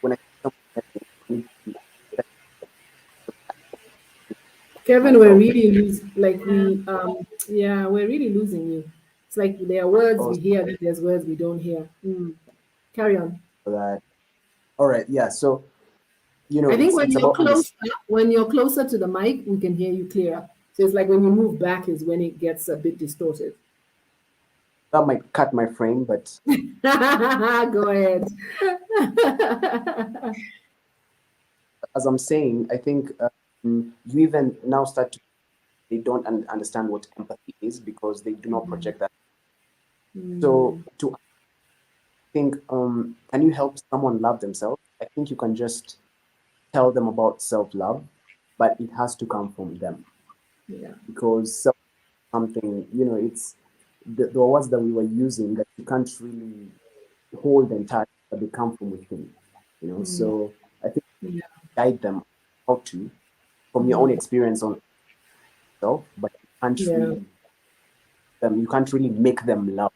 when I someone Kevin, we're myself. really losing, like yeah, we're really losing you. It's like there are words we Also hear, then there's words we don't hear. Carry on. that all right, yeah. So I think it's about understanding. when you're closer to the mic, we can hear you clearer. So it's like when you move back is when it gets a bit distorted. That might cut my frame, but Go ahead. as I'm saying, I think you even now start to they don't understand what empathy is because they do not project that. So to think, can you help someone love themselves? I think you can just tell them about self-love, but it has to come from them Yeah. because something, it's the words that we were using that you can't really hold and touch, but they come from within, So I think Yeah. guide them how to, from your own experience on self, but Yeah. you can't really make them love.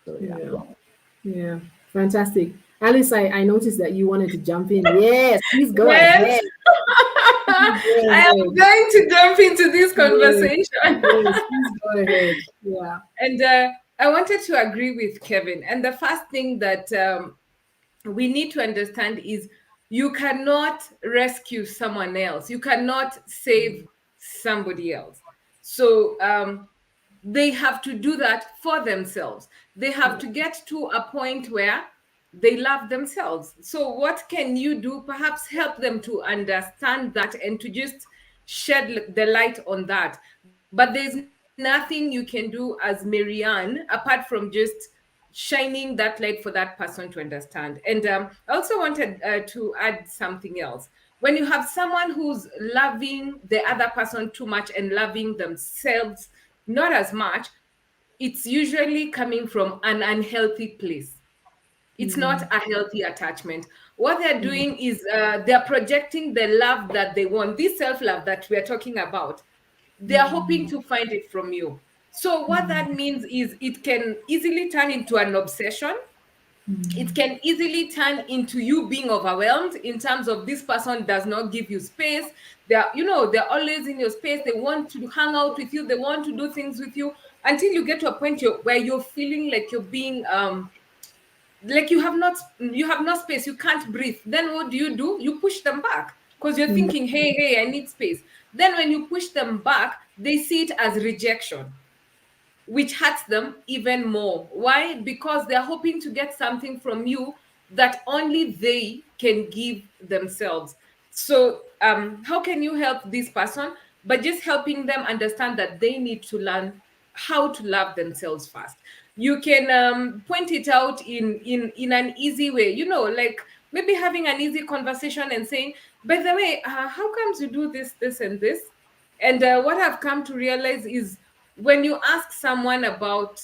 So yeah. Yeah. Yeah. Fantastic. Alice, I noticed that you wanted to jump in. Yes, please go Yes, ahead. Please go I am ahead. going to jump into this Yes. conversation. Yes, please go ahead. Yeah. And I wanted to agree with Kevin. And the first thing that we need to understand is you cannot rescue someone else, you cannot save somebody else. So they have to do that for themselves. They have to get to a point where they love themselves. So what can you do? Perhaps help them to understand that and to just shed the light on that. But there's nothing you can do as Marianne apart from just shining that light for that person to understand. And I also wanted to add something else. When you have someone who's loving the other person too much and loving themselves not as much, it's usually coming from an unhealthy place. It's not a healthy attachment. What they're doing is they're projecting the love that they want, this self-love that we're talking about. They're hoping to find it from you. So what that means is it can easily turn into an obsession. It can easily turn into you being overwhelmed in terms of this person does not give you space. They're always in your space. They want to hang out with you. They want to do things with you until you get to a point where you're feeling like you're being like you have no space, you can't breathe. Then what do? You push them back because you're thinking, hey, I need space. Then when you push them back, they see it as rejection, which hurts them even more. Why? Because they're hoping to get something from you that only they can give themselves. So, how can you help this person? By just helping them understand that they need to learn how to love themselves first. You can point it out in an easy way. Like maybe having an easy conversation and saying, "By the way, how comes you do this, this, and this?" And what I've come to realize is when you ask someone about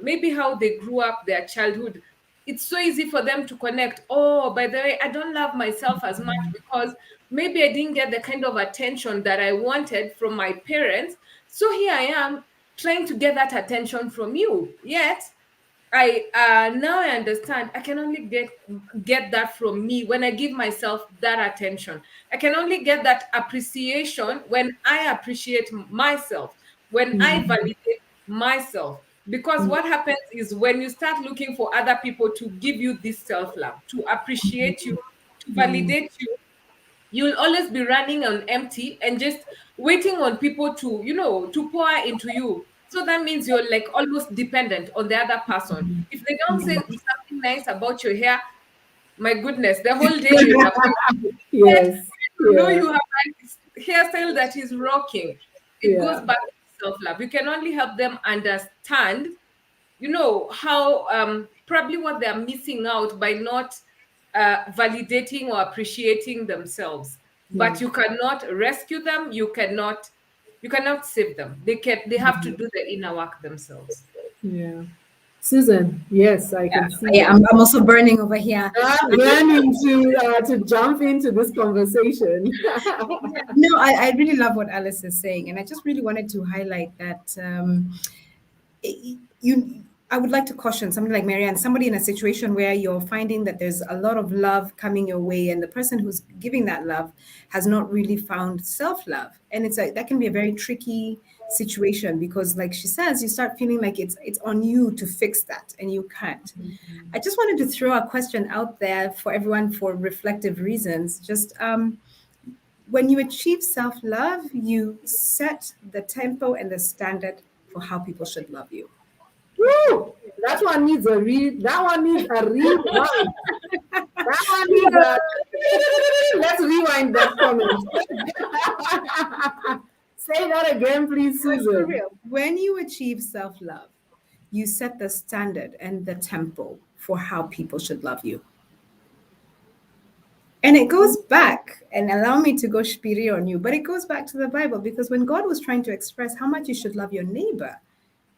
maybe how they grew up, their childhood, it's so easy for them to connect. Oh, by the way, I don't love myself as much because maybe I didn't get the kind of attention that I wanted from my parents. So here I am trying to get that attention from you. Yet I now I understand I can only get that from me when I give myself that attention. I can only get that appreciation when I appreciate myself, when I validate myself. Because what happens is when you start looking for other people to give you this self-love, to appreciate you, to validate you, you'll always be running on empty and just waiting on people to, to pour into you. So that means you're like almost dependent on the other person. If they don't say something nice about your hair, my goodness, the whole day you're in a Yes. you know Yeah. you have like this hairstyle that is rocking. It goes Yeah. back to self-love. You can only help them understand, how probably what they're missing out by not validating or appreciating themselves. Yeah. But you cannot rescue them. You cannot save them. They have to do the inner work themselves. Yeah. Susan, yes, I can see Yeah, that. I'm also burning over here. I'm learning to jump into this conversation. No, I really love what Alice is saying, and I just really wanted to highlight that you. I would like to caution somebody like Marianne, somebody in a situation where you're finding that there's a lot of love coming your way, and the person who's giving that love has not really found self-love, and that can be a very tricky situation because, like she says, you start feeling like it's on you to fix that, and you can't. I just wanted to throw a question out there for everyone for reflective reasons. Just when you achieve self love, you set the tempo and the standard for how people should love you. Woo! That one needs a rewind. That one needs a let's rewind that comment. Say that again, please, But for Susan. real, when you achieve self love, you set the standard and the tempo for how people should love you. And it goes back, and allow me to go shpiri on you, but it goes back to the Bible because when God was trying to express how much you should love your neighbor,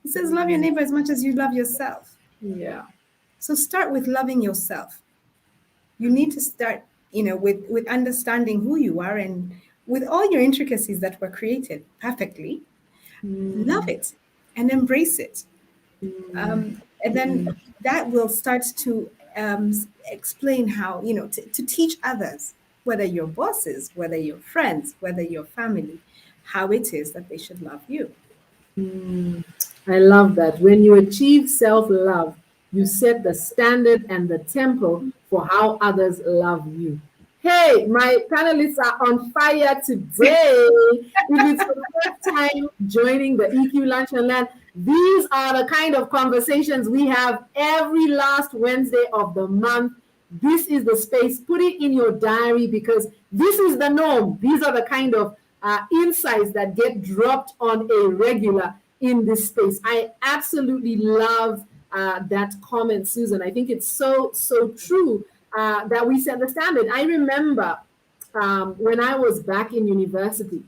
He says, love your neighbor as much as you love yourself. Yeah. So start with loving yourself. You need to start, with understanding who you are and with all your intricacies that were created perfectly. Love it and embrace it. And then that will start to explain how, to teach others, whether your bosses, whether your friends, whether your family, how it is that they should love you. I love that. When you achieve self love, you set the standard and the tempo for how others love you. Hey, my panelists are on fire today. If it's the first time joining the EQ Lunch and Learn, these are the kind of conversations we have every last Wednesday of the month. This is the space. Put it in your diary because this is the norm. These are the kind of insights that get dropped on a regular in this space. I absolutely love that comment, Susan. I think it's so true that we set the standard. I remember when I was back in university,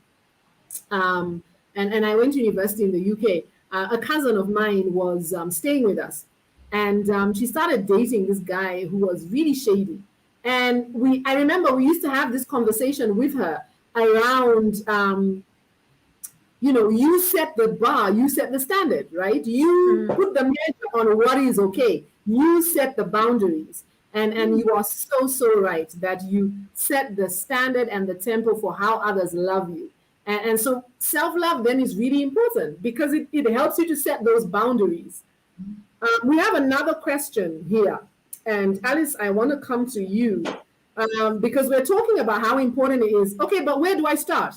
and I went to university in the UK. A cousin of mine was staying with us, and she started dating this guy who was really shady. And I remember we used to have this conversation with her around you set the bar, you set the standard, right? You put the measure on what is okay. You set the boundaries. And you are so right that you set the standard and the tempo for how others love you. And so self-love then is really important because it helps you to set those boundaries. We have another question here. And Alice, I want to come to you because we're talking about how important it is. Okay, but where do I start?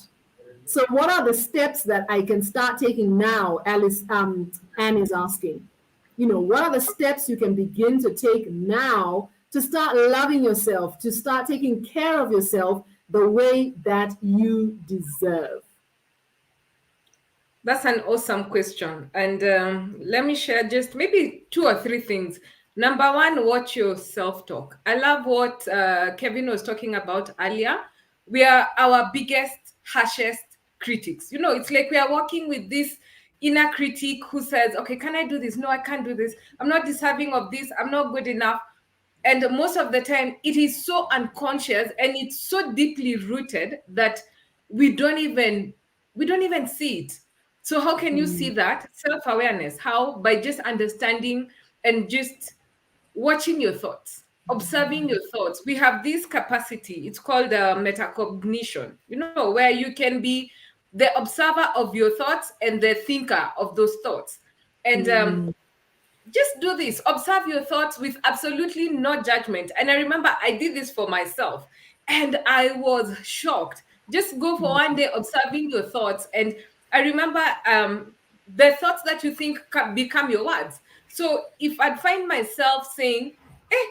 So what are the steps that I can start taking now? Alice, Anne is asking, what are the steps you can begin to take now to start loving yourself, to start taking care of yourself the way that you deserve? That's an awesome question. And let me share just maybe 2 or 3 things. Number one, watch your self-talk. I love what Kevin was talking about earlier. We are our biggest, harshest critics. It's like we are working with this inner critic who says, okay, can I do this? No, I can't do this. I'm not deserving of this. I'm not good enough. And most of the time, it is so unconscious and it's so deeply rooted that we don't even see it. So how can you see that? Self-awareness. How? By just understanding and just watching your thoughts, observing your thoughts. We have this capacity. It's called metacognition, where you can be the observer of your thoughts and the thinker of those thoughts. And Mm. just do this. Observe your thoughts with absolutely no judgment. And I remember I did this for myself and I was shocked. Just go for one day observing your thoughts. And I remember the thoughts that you think become your words. So if I'd find myself saying, eh,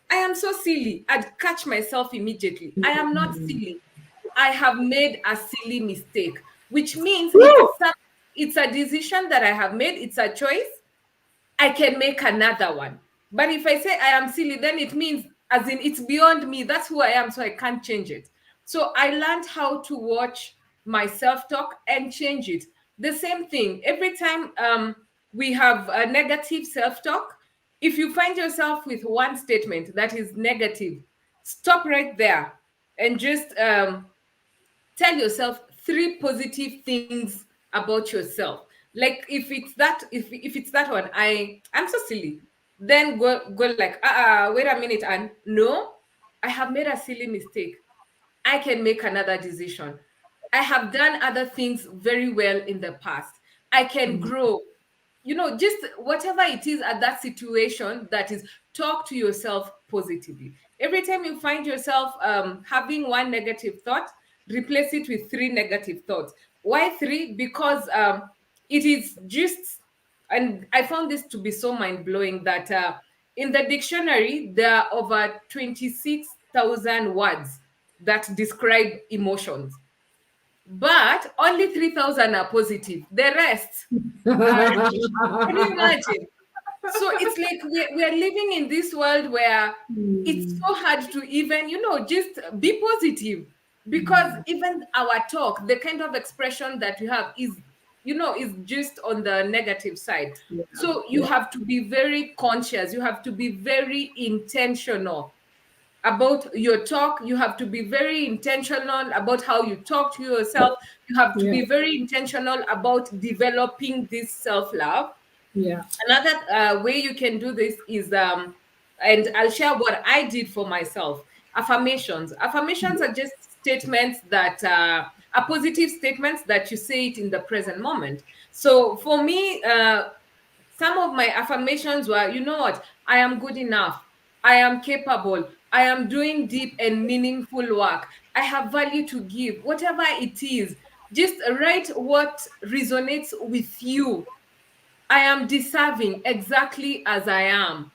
I am so silly, I'd catch myself immediately. I am not silly. I have made a silly mistake, which means Woo! it's a decision that I have made, it's a choice. I can make another one. But if I say I am silly, then it means, as in, it's beyond me. That's who I am, so I can't change it. So I learned how to watch my self talk and change it. The same thing. Every time we have a negative self talk, if you find yourself with one statement that is negative, stop right there and just tell yourself three positive things about yourself. Like if it's that one, I'm so silly, then go like, wait a minute, and no, I have made a silly mistake. I can make another decision. I have done other things very well in the past. I can grow. Just whatever it is at that situation, that is, talk to yourself positively. Every time you find yourself having one negative thought, replace it with three negative thoughts. Why three? Because it is just, and I found this to be so mind-blowing, that in the dictionary there are over 26,000 words that describe emotions, but only 3,000 are positive. The rest are, can you imagine? So it's like we're living in this world where it's so hard to even, just be positive, because even our talk, the kind of expression that we have is just on the negative side. Yeah. So you Yeah. have to be very conscious, you have to be very intentional about your talk. You have to be very intentional about how you talk to yourself. You have to Yeah. be very intentional about developing this self-love. Yeah. Another way you can do this is and I'll share what I did for myself. Affirmations are just statements that are positive statements that you say it in the present moment. So for me, some of my affirmations were, you know what, I am good enough, I am capable, I am doing deep and meaningful work, I have value to give. Whatever it is, just write what resonates with you. I am deserving exactly as I am.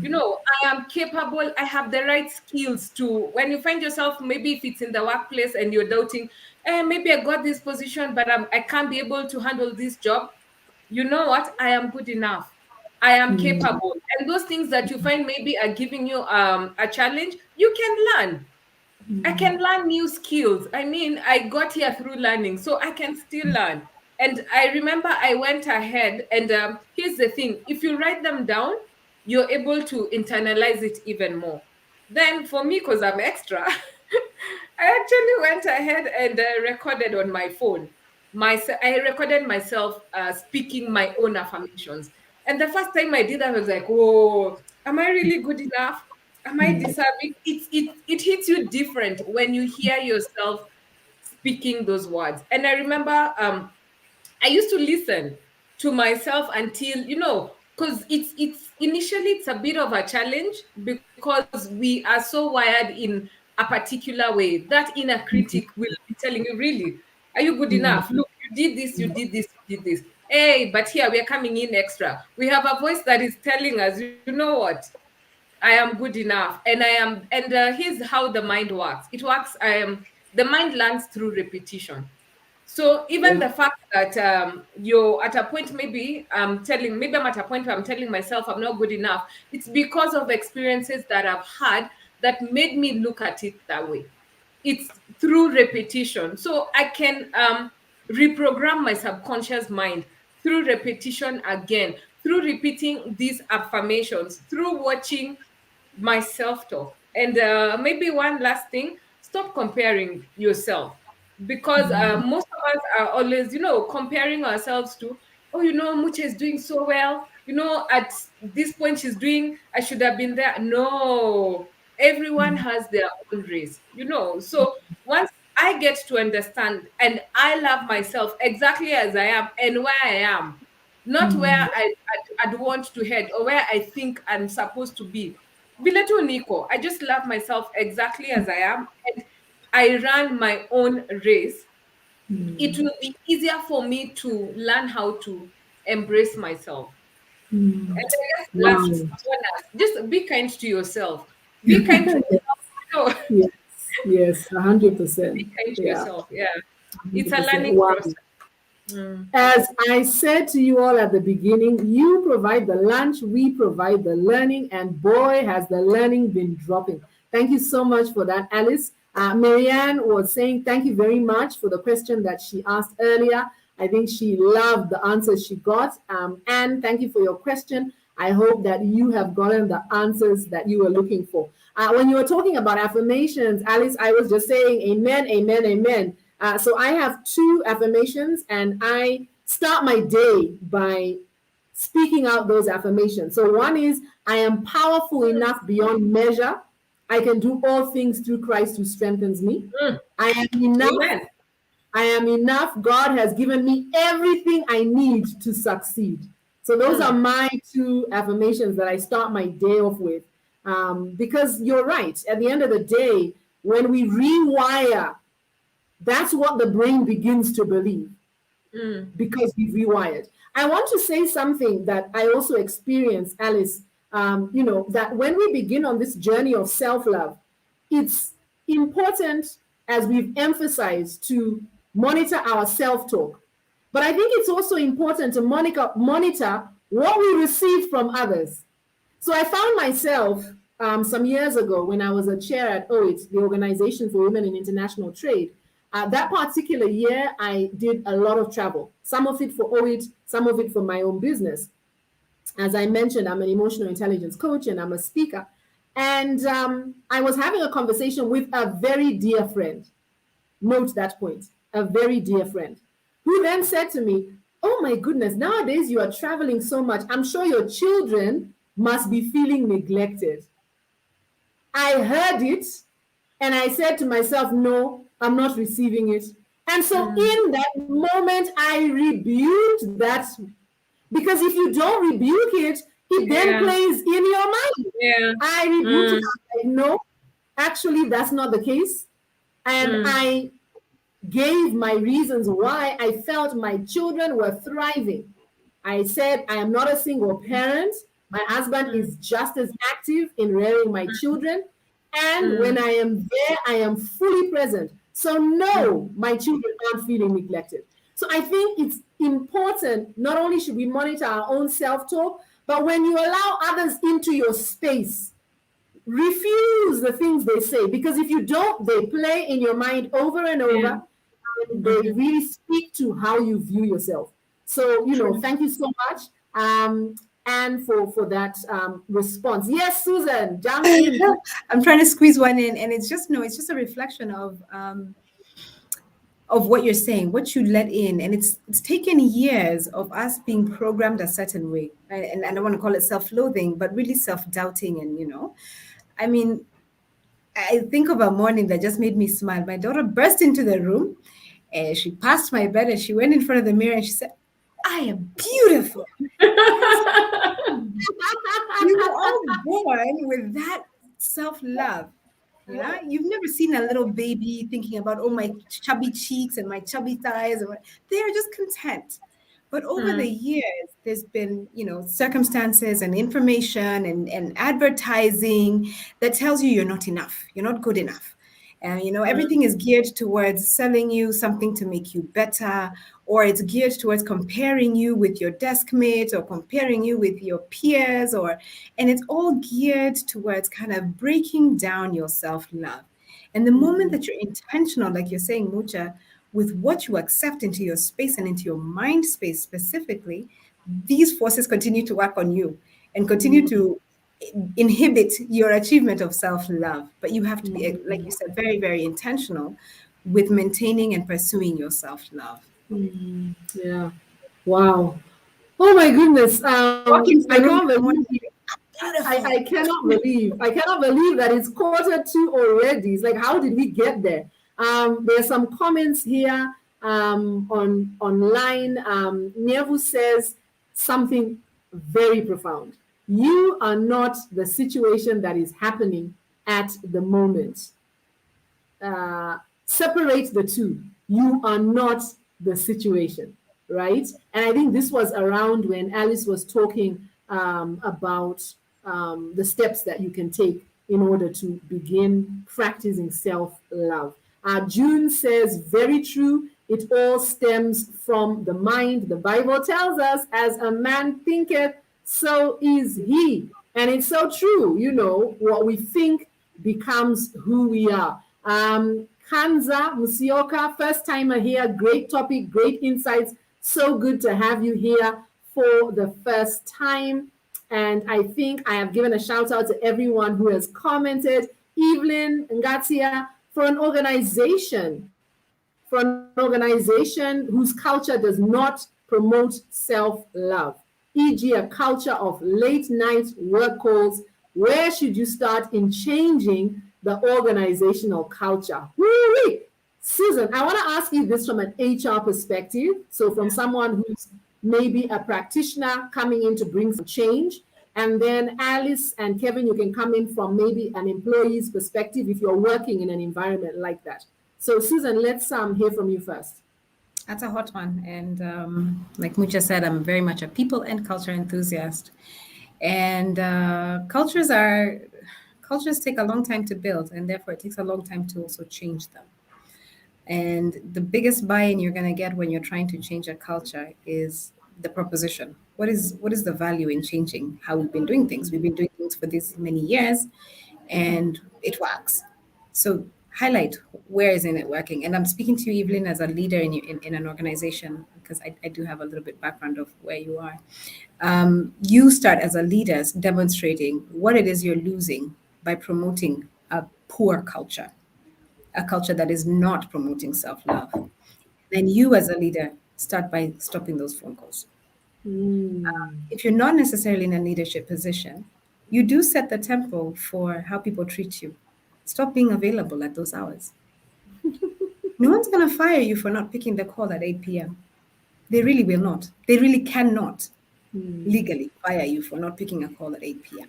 I am capable, I have the right skills to, when you find yourself, maybe if it's in the workplace and you're doubting, maybe I got this position, but I can't be able to handle this job. You know what? I am good enough. I am capable. And those things that you find maybe are giving you a challenge, you can learn. I can learn new skills. I mean, I got here through learning, so I can still learn. And I remember I went ahead, and here's the thing: if you write them down, you're able to internalize it even more. Then, for me, because I'm extra, I actually went ahead and recorded on my phone. I recorded myself speaking my own affirmations. And the first time I did that, I was like, "Whoa, am I really good enough? Am I deserving?" It hits you different when you hear yourself speaking those words. And I remember I used to listen to myself until, because it's initially it's a bit of a challenge, because we are so wired in a particular way. That inner critic will be telling you, really, are you good enough? Look, you did this, you did this, you did this. Hey, but here we are coming in extra. We have a voice that is telling us, you know what? I am good enough, and I am. And here's how the mind works. It works. The mind learns through repetition. So even Yeah. the fact that you're at a point, maybe I'm at a point where I'm telling myself I'm not good enough, it's because of experiences that I've had that made me look at it that way. It's through repetition. So I can reprogram my subconscious mind through repetition again, through repeating these affirmations, through watching my self-talk. And maybe one last thing: stop comparing yourself, because most of us are always, comparing ourselves to, oh, Mucha is doing so well, at this point she's doing, I should have been there. No, everyone has their own race, so once I get to understand and I love myself exactly as I am and where I am, not where I'd want to head or where I think I'm supposed to be. Biletu Nico, I just love myself exactly as I am, and I run my own race. It will be easier for me to learn how to embrace myself. And I guess last Wow. bonus, just be kind to yourself. Be kind to yourself. Yes, yes, 100%. Be kind to Yeah, yourself. Yeah. It's a 100%. learning Wow. process. Mm. As I said to you all at the beginning, you provide the lunch, we provide the learning, and boy, has the learning been dropping. Thank you so much for that, Alice. Marianne was saying thank you very much for the question that she asked earlier. I think she loved the answers she got. And thank you for your question. I hope that you have gotten the answers that you were looking for. When you were talking about affirmations, Alice, I was just saying amen, amen, amen. So I have 2 affirmations, and I start my day by speaking out those affirmations. So one is, I am powerful enough beyond measure. I can do all things through Christ who strengthens me. Mm. I am enough. Amen. I am enough. God has given me everything I need to succeed. So those are my 2 affirmations that I start my day off with. Because you're right. At the end of the day, when we rewire, that's what the brain begins to believe because we've rewired. I want to say something that I also experienced, Alice. That when we begin on this journey of self-love, it's important, as we've emphasized, to monitor our self-talk. But I think it's also important to monitor what we receive from others. So I found myself some years ago when I was a chair at OIT, the Organization for Women in International Trade. That particular year, I did a lot of travel, some of it for OIT, some of it for my own business. As I mentioned, I'm an emotional intelligence coach and I'm a speaker. And I was having a conversation with a very dear friend. Note that point, a very dear friend, who then said to me, "Oh my goodness, nowadays you are traveling so much. I'm sure your children must be feeling neglected." I heard it and I said to myself, no, I'm not receiving it. And so in that moment, I rebuked that, because if you don't rebuke it, it then plays in your mind. Yeah. I rebuked it. I said, no, actually, that's not the case. And I gave my reasons why I felt my children were thriving. I said, I am not a single parent. My husband is just as active in rearing my children. And when I am there, I am fully present. So no, my children aren't feeling neglected. So I think it's important, not only should we monitor our own self-talk, but when you allow others into your space, refuse the things they say, because if you don't, they play in your mind over and over, and they really speak to how you view yourself. So, thank you so much. And for that response. Yes, Susan, jump in. I'm trying to squeeze one in, and it's just a reflection of what you're saying, what you let in, and it's taken years of us being programmed a certain way, and I don't want to call it self-loathing, but really self-doubting, and I mean, I think of a morning that just made me smile. My daughter burst into the room, and she passed my bed, and she went in front of the mirror, and she said, "I am beautiful." We were all born with that self-love. Yeah, you've never seen a little baby thinking about, oh, my chubby cheeks and my chubby thighs, and they are just content. But over the years, there's been, circumstances and information and advertising that tells you you're not enough, you're not good enough. And everything is geared towards selling you something to make you better, or it's geared towards comparing you with your desk mate or comparing you with your peers, and it's all geared towards kind of breaking down your self-love. And the moment that you're intentional, like you're saying, Mucha, with what you accept into your space and into your mind space specifically, these forces continue to work on you and continue to inhibit your achievement of self-love. But you have to be, like you said, very, very intentional with maintaining and pursuing your self-love. Yeah. Wow. Oh my goodness. Walking to the I room can't believe I cannot believe that it's quarter 2 already. It's like, how did we get there? There's some comments here online. Nevu says, something very profound. You are not the situation that is happening at the moment. Separate the two. You are not the situation, right? And I think this was around when Alice was talking about the steps that you can take in order to begin practicing self love. June says, very true. It all stems from the mind. The Bible tells us, as a man thinketh, so is he. And it's so true. You know, what we think becomes who we are. Kanza Musioka, first timer here. Great topic, great insights. So good to have you here for the first time. And I think I have given a shout out to everyone who has commented. Evelyn Ngatia, for an organization whose culture does not promote self-love, e.g. a culture of late night work calls, where should you start in changing the organizational culture? Woo-wee! Susan, I want to ask you this from an HR perspective. So from someone who's maybe a practitioner coming in to bring some change. And then Alice and Kevin, you can come in from maybe an employee's perspective if you're working in an environment like that. So Susan, let's hear from you first. That's a hot one. And like Mucha said, I'm very much a people and culture enthusiast. And cultures take a long time to build, and therefore it takes a long time to also change them. And the biggest buy-in you're going to get when you're trying to change a culture is the proposition. What is the value in changing how we've been doing things? We've been doing things for this many years, and it works. So highlight where isn't it working. And I'm speaking to you, Evelyn, as a leader in an organization, because I do have a little bit background of where you are. You start as a leader demonstrating what it is you're losing by promoting a poor culture, a culture that is not promoting self-love. Then you as a leader start by stopping those phone calls. If you're not necessarily in a leadership position, you do set the tempo for how people treat you. Stop being available at those hours. No one's going to fire you for not picking the call at 8 p.m. They really will not. They really cannot legally fire you for not picking a call at 8 p.m.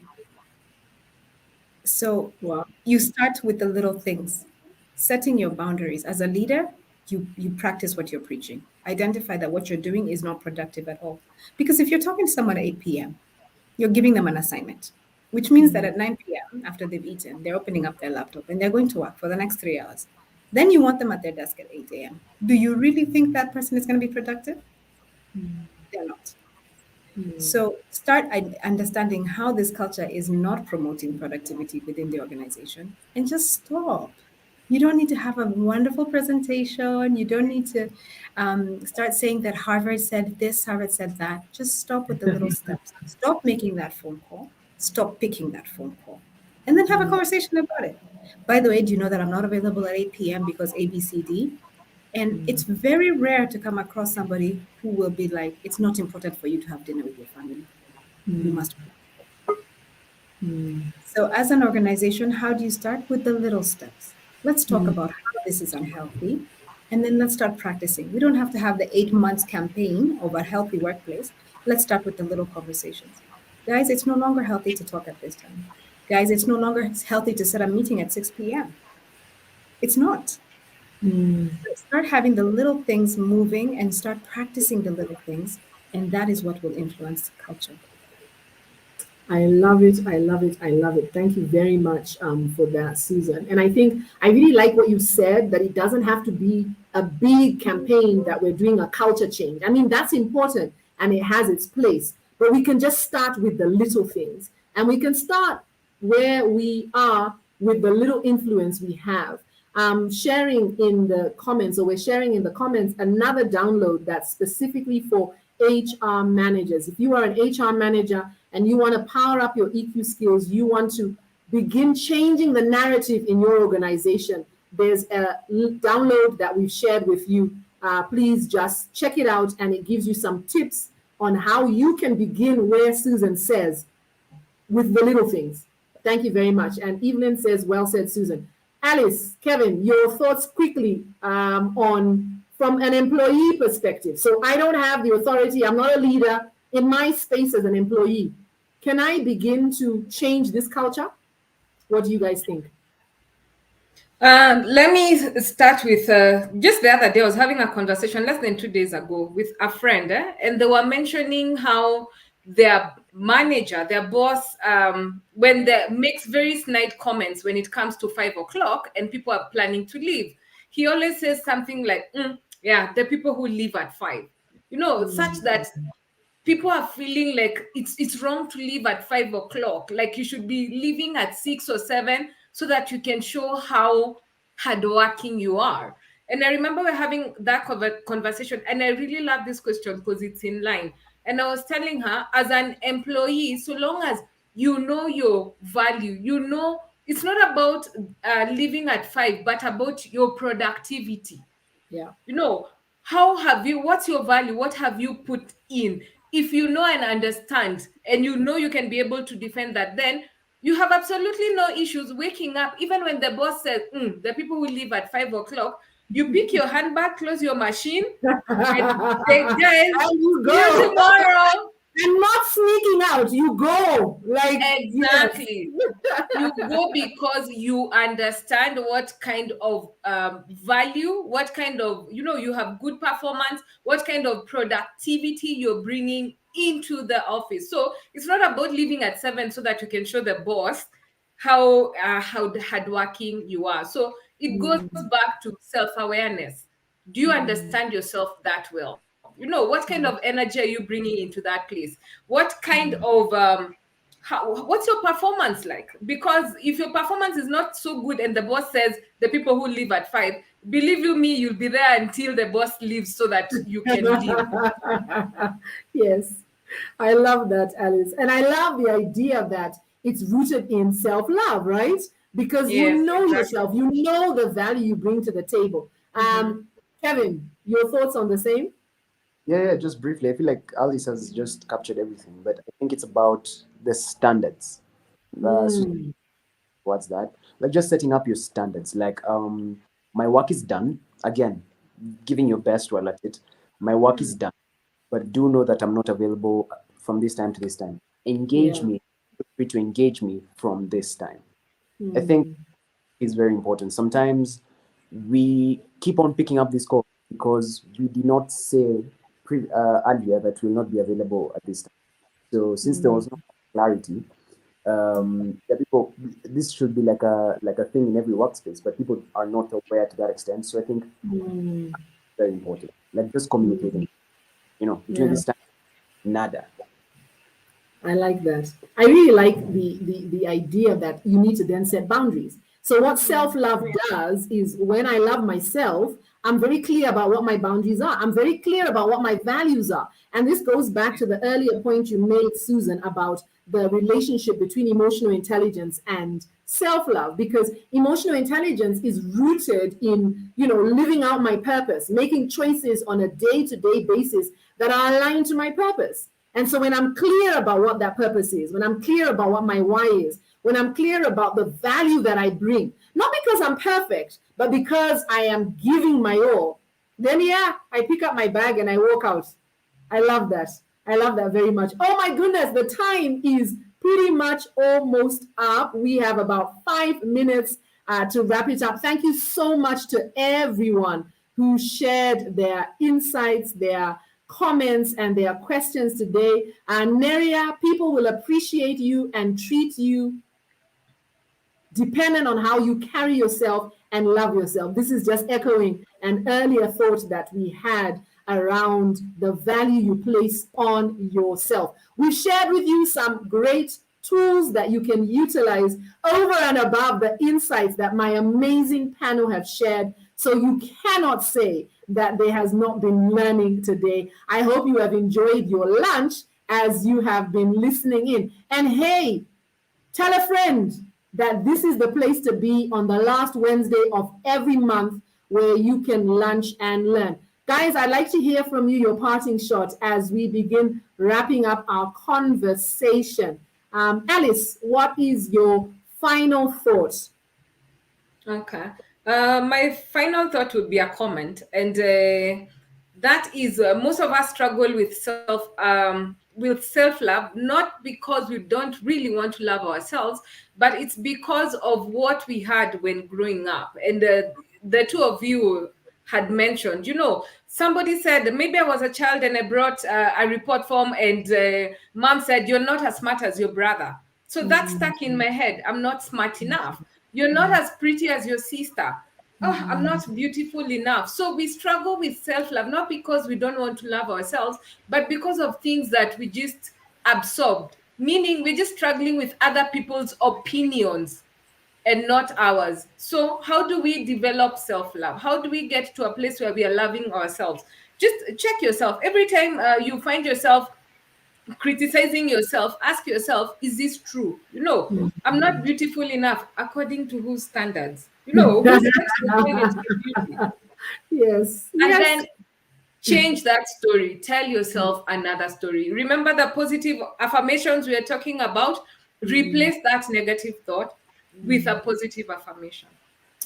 So you start with the little things, setting your boundaries. As a leader, you practice what you're preaching. Identify that what you're doing is not productive at all. Because if you're talking to someone at 8 p.m., you're giving them an assignment, which means that at 9 p.m., after they've eaten, they're opening up their laptop and they're going to work for the next 3 hours. Then you want them at their desk at 8 a.m. Do you really think that person is going to be productive? They're not. So start understanding how this culture is not promoting productivity within the organization, and just stop. You don't need to have a wonderful presentation. You don't need to start saying that Harvard said this, Harvard said that. Just stop with the little steps. Stop making that phone call. Stop picking that phone call. And then have a conversation about it. By the way, do you know that I'm not available at 8 p.m. because ABCD? And it's very rare to come across somebody who will be like, it's not important for you to have dinner with your family. You must. So as an organization, how do you start? With the little steps. Let's talk about how this is unhealthy. And then let's start practicing. We don't have to have the 8 months campaign of a healthy workplace. Let's start with the little conversations. Guys, it's no longer healthy to talk at this time. Guys, it's no longer healthy to set a meeting at 6 p.m. It's not. Start having the little things moving and start practicing the little things. And that is what will influence culture. I love it. I love it. I love it. Thank you very much for that, Susan. And I think I really like what you said, that it doesn't have to be a big campaign that we're doing a culture change. I mean, that's important and it has its place, but we can just start with the little things, and we can start where we are with the little influence we have. Sharing in the comments, or we're sharing in the comments, another download that's specifically for HR managers. If you are an HR manager and you want to power up your EQ skills, you want to begin changing the narrative in your organization, there's a download that we've shared with you. Please just check it out, and it gives you some tips on how you can begin where Susan says, with the little things. Thank you very much. And Evelyn says, well said, Susan. Alice, Kevin, your thoughts quickly on from an employee perspective. So I don't have the authority. I'm not a leader. in my space as an employee, can I begin to change this culture? What do you guys think? Let me start with just the other day, I was having a conversation less than 2 days ago with a friend, and they were mentioning how their manager, their boss, when they makes very snide comments when it comes to 5 o'clock and people are planning to leave, he always says something like, yeah, the people who leave at 5, such that people are feeling like it's wrong to leave at 5 o'clock. Like you should be leaving at 6 or 7 so that you can show how hardworking you are. And I remember we're having that conversation, and I really love this question because it's in line. And I was telling her, as an employee, so long as you know your value, it's not about leaving at 5, but about your productivity. Yeah. How have you, what's your value, what have you put in? If you know and understand, and you can be able to defend that, then you have absolutely no issues waking up even when the boss says, the people who leave at 5 o'clock. You pick your handbag, close your machine, and say, guys, And you see you go. tomorrow. And not sneaking out. You go. Like, yes. Exactly. You go because you understand what kind of value, what kind of, you have good performance, what kind of productivity you're bringing into the office. So it's not about leaving at 7 so that you can show the boss how hardworking you are. So it goes back to self-awareness. Do you understand yourself that well? What kind of energy are you bringing into that place? What kind of what's your performance like? Because if your performance is not so good and the boss says the people who leave at 5, believe you me, you'll be there until the boss leaves so that you can leave. Yes, I love that, Alice. And I love the idea that it's rooted in self love, right? Because Yes, you know exactly. yourself, you know the value you bring to the table. Mm-hmm. Kevin, your thoughts on the same? Yeah, just briefly. I feel like Alice has just captured everything, but I think it's about the standards. So Mm, what's that? Like just setting up your standards. Like, my work is done. Again, giving your best while at it. My work is done, but do know that I'm not available from this time to this time. Engage yeah. me. Feel free to engage me from this time. I think Mm, is very important. Sometimes we keep on picking up this call because we did not say earlier that we will not be available at this time. So since there mm, was no clarity, the people, this should be like a thing in every workspace, but people are not aware to that extent. So I think mm, very important. Like just communicating, between yeah. this time, nada. I like that. I really like the idea that you need to then set boundaries. So what self-love does is when I love myself, I'm very clear about what my boundaries are. I'm very clear about what my values are. And this goes back to the earlier point you made, Susan, about the relationship between emotional intelligence and self-love, because emotional intelligence is rooted in, living out my purpose, making choices on a day-to-day basis that are aligned to my purpose. And so when I'm clear about what that purpose is, when I'm clear about what my why is, when I'm clear about the value that I bring, not because I'm perfect, but because I am giving my all, then yeah, I pick up my bag and I walk out. I love that. I love that very much. Oh my goodness, the time is pretty much almost up. We have about 5 minutes to wrap it up. Thank you so much to everyone who shared their insights, their comments, and their questions today. And Neria, people will appreciate you and treat you dependent on how you carry yourself and love yourself. This is just echoing an earlier thought that we had around the value you place on yourself. We've shared with you some great tools that you can utilize over and above the insights that my amazing panel have shared. So you cannot say that there has not been learning today. I hope you have enjoyed your lunch as you have been listening in. And hey, tell a friend that this is the place to be on the last Wednesday of every month where you can lunch and learn. Guys, I'd like to hear from you, your parting shot, as we begin wrapping up our conversation. Alice, what is your final thought? Okay. My final thought would be a comment, and that is most of us struggle with with self-love, not because we don't really want to love ourselves, but it's because of what we had when growing up. And the two of you had mentioned, somebody said, maybe I was a child and I brought a report form, and mom said, you're not as smart as your brother. So that stuck in my head. I'm not smart enough. You're not as pretty as your sister. Oh, I'm not beautiful enough. So we struggle with self-love, not because we don't want to love ourselves, but because of things that we just absorbed. Meaning we're just struggling with other people's opinions and not ours. So how do we develop self-love? How do we get to a place where we are loving ourselves? Just check yourself. Every time you find yourself criticizing yourself, ask yourself, is this true? I'm not beautiful enough. According to whose standards? Who sets the standards for beauty? Yes, And yes. then change that story. Tell yourself another story. Remember the positive affirmations we are talking about? Replace that negative thought with a positive affirmation.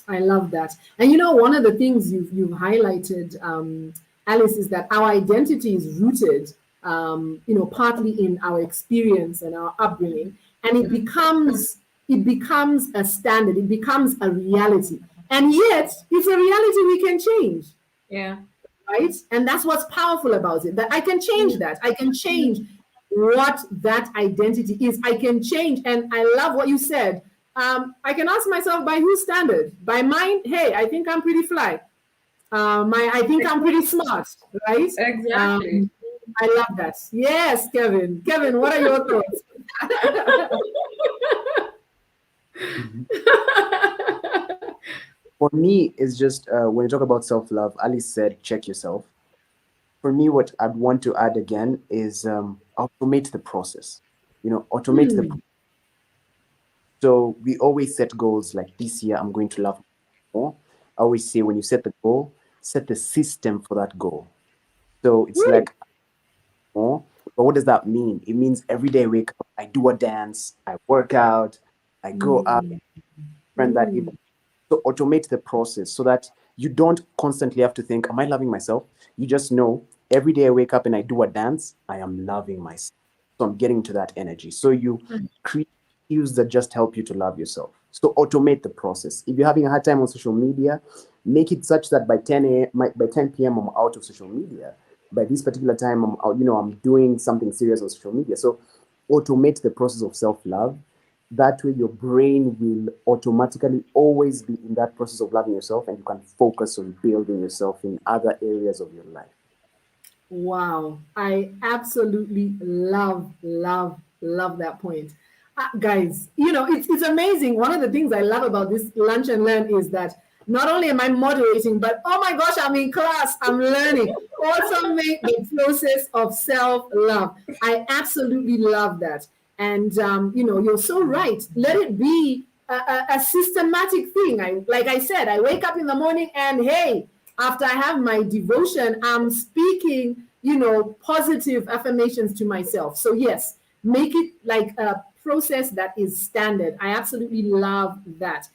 I love that. And one of the things you've highlighted, Alice, is that our identity is rooted, partly in our experience and our upbringing, and it becomes a standard. It becomes a reality, and yet it's a reality we can change. Yeah. Right? And that's what's powerful about it, that I can change that. I can change what that identity is. I can change. And I love what you said. I can ask myself, by whose standard? By mine? Hey, I think I'm pretty fly. I think I'm pretty smart, right? Exactly. I love that. Yes, Kevin. Kevin, what are your thoughts? For me, it's just when you talk about self-love, Alice said, check yourself. For me, what I'd want to add again is automate the process. Automate the. So we always set goals like, this year I'm going to love more. I always say, when you set the goal, set the system for that goal. So it's like more. But what does that mean? It means every day I wake up, I do a dance, I work out, I go out, friend that even. So automate the process so that you don't constantly have to think, am I loving myself? You just know, every day I wake up and I do a dance, I am loving myself. So I'm getting to that energy. So you create cues that just help you to love yourself. So automate the process. If you're having a hard time on social media, make it such that by 10 p.m. I'm out of social media. By this particular time, I'm out, I'm doing something serious on social media. So automate the process of self-love. That way your brain will automatically always be in that process of loving yourself, and you can focus on building yourself in other areas of your life. Wow, I absolutely love, love, love that point. Guys, it's amazing. One of the things I love about this Lunch and Learn is that not only am I moderating, but oh my gosh, I'm in class, I'm learning. Also make the process of self-love. I absolutely love that. And, you're so right. Let it be a systematic thing. Like I said, I wake up in the morning and hey, after I have my devotion, I'm speaking, positive affirmations to myself. So yes, make it like a process that is standard. I absolutely love that.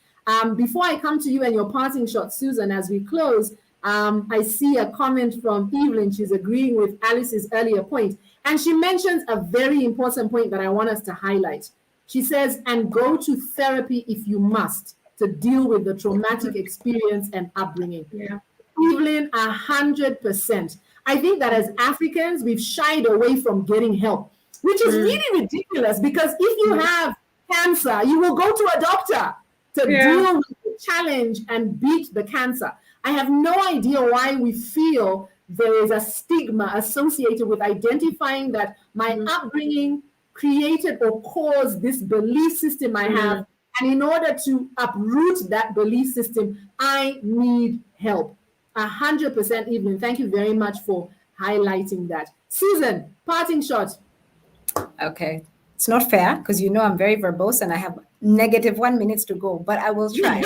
Before I come to you and your parting shot, Susan, as we close, I see a comment from Evelyn. She's agreeing with Alice's earlier point. And she mentions a very important point that I want us to highlight. She says, and go to therapy if you must to deal with the traumatic experience and upbringing. Yeah. Evelyn, 100%. I think that as Africans, we've shied away from getting help, which is really ridiculous, because if you have cancer, you will go to a doctor to deal with the challenge and beat the cancer. I have no idea why we feel there is a stigma associated with identifying that my upbringing created or caused this belief system I have. And in order to uproot that belief system, I need help. 100%, Evelyn. Thank you very much for highlighting that. Susan, parting shot. Okay. It's not fair because I'm very verbose and I have -1 minute to go, but I will try.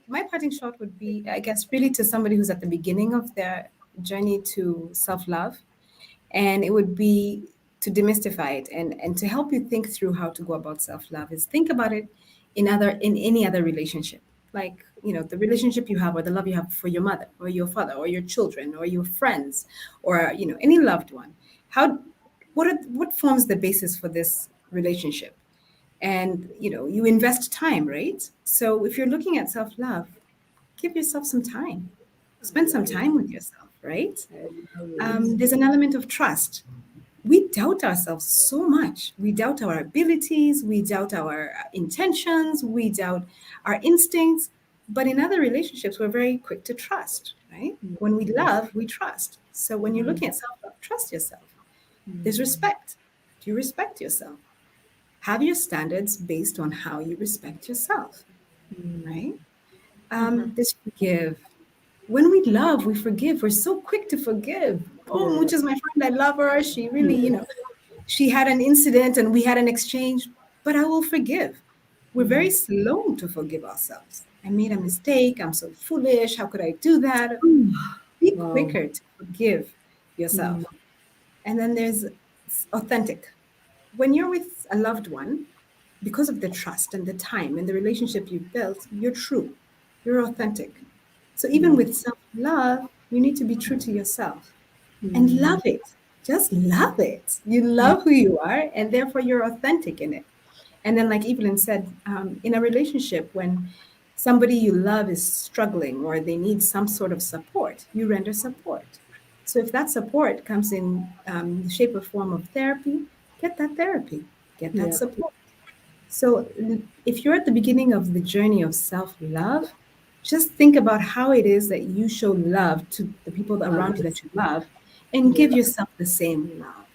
My parting shot would be, I guess, really to somebody who's at the beginning of their journey to self-love. And it would be to demystify it and to help you think through how to go about self-love is think about it in any other relationship. Like, the relationship you have or the love you have for your mother or your father or your children or your friends or any loved one. What forms the basis for this relationship? And you invest time, right? So if you're looking at self-love, give yourself some time. Spend some time with yourself, right? There's an element of trust. We doubt ourselves so much. We doubt our abilities, we doubt our intentions, we doubt our instincts. But in other relationships, we're very quick to trust, right? When we love, we trust. So when you're looking at self-love, trust yourself. There's respect. Do you respect yourself? Have your standards based on how you respect yourself, right? This forgive. When we love, we forgive. We're so quick to forgive. Oh, Much is my friend. I love her. She really, she had an incident and we had an exchange, but I will forgive. We're very slow to forgive ourselves. I made a mistake. I'm so foolish. How could I do that? Be quicker to forgive yourself. And then there's authentic. When you're with a loved one, because of the trust and the time and the relationship you've built, you're true, you're authentic. So even with self-love, you need to be true to yourself and love it. Just love it. You love who you are, and therefore you're authentic in it. And then, like Evelyn said, in a relationship, when somebody you love is struggling or they need some sort of support, you render support. So if that support comes in the shape or form of therapy, get that therapy, get that support. So if you're at the beginning of the journey of self-love, just think about how it is that you show love to the people around you that you love and give yourself the same love.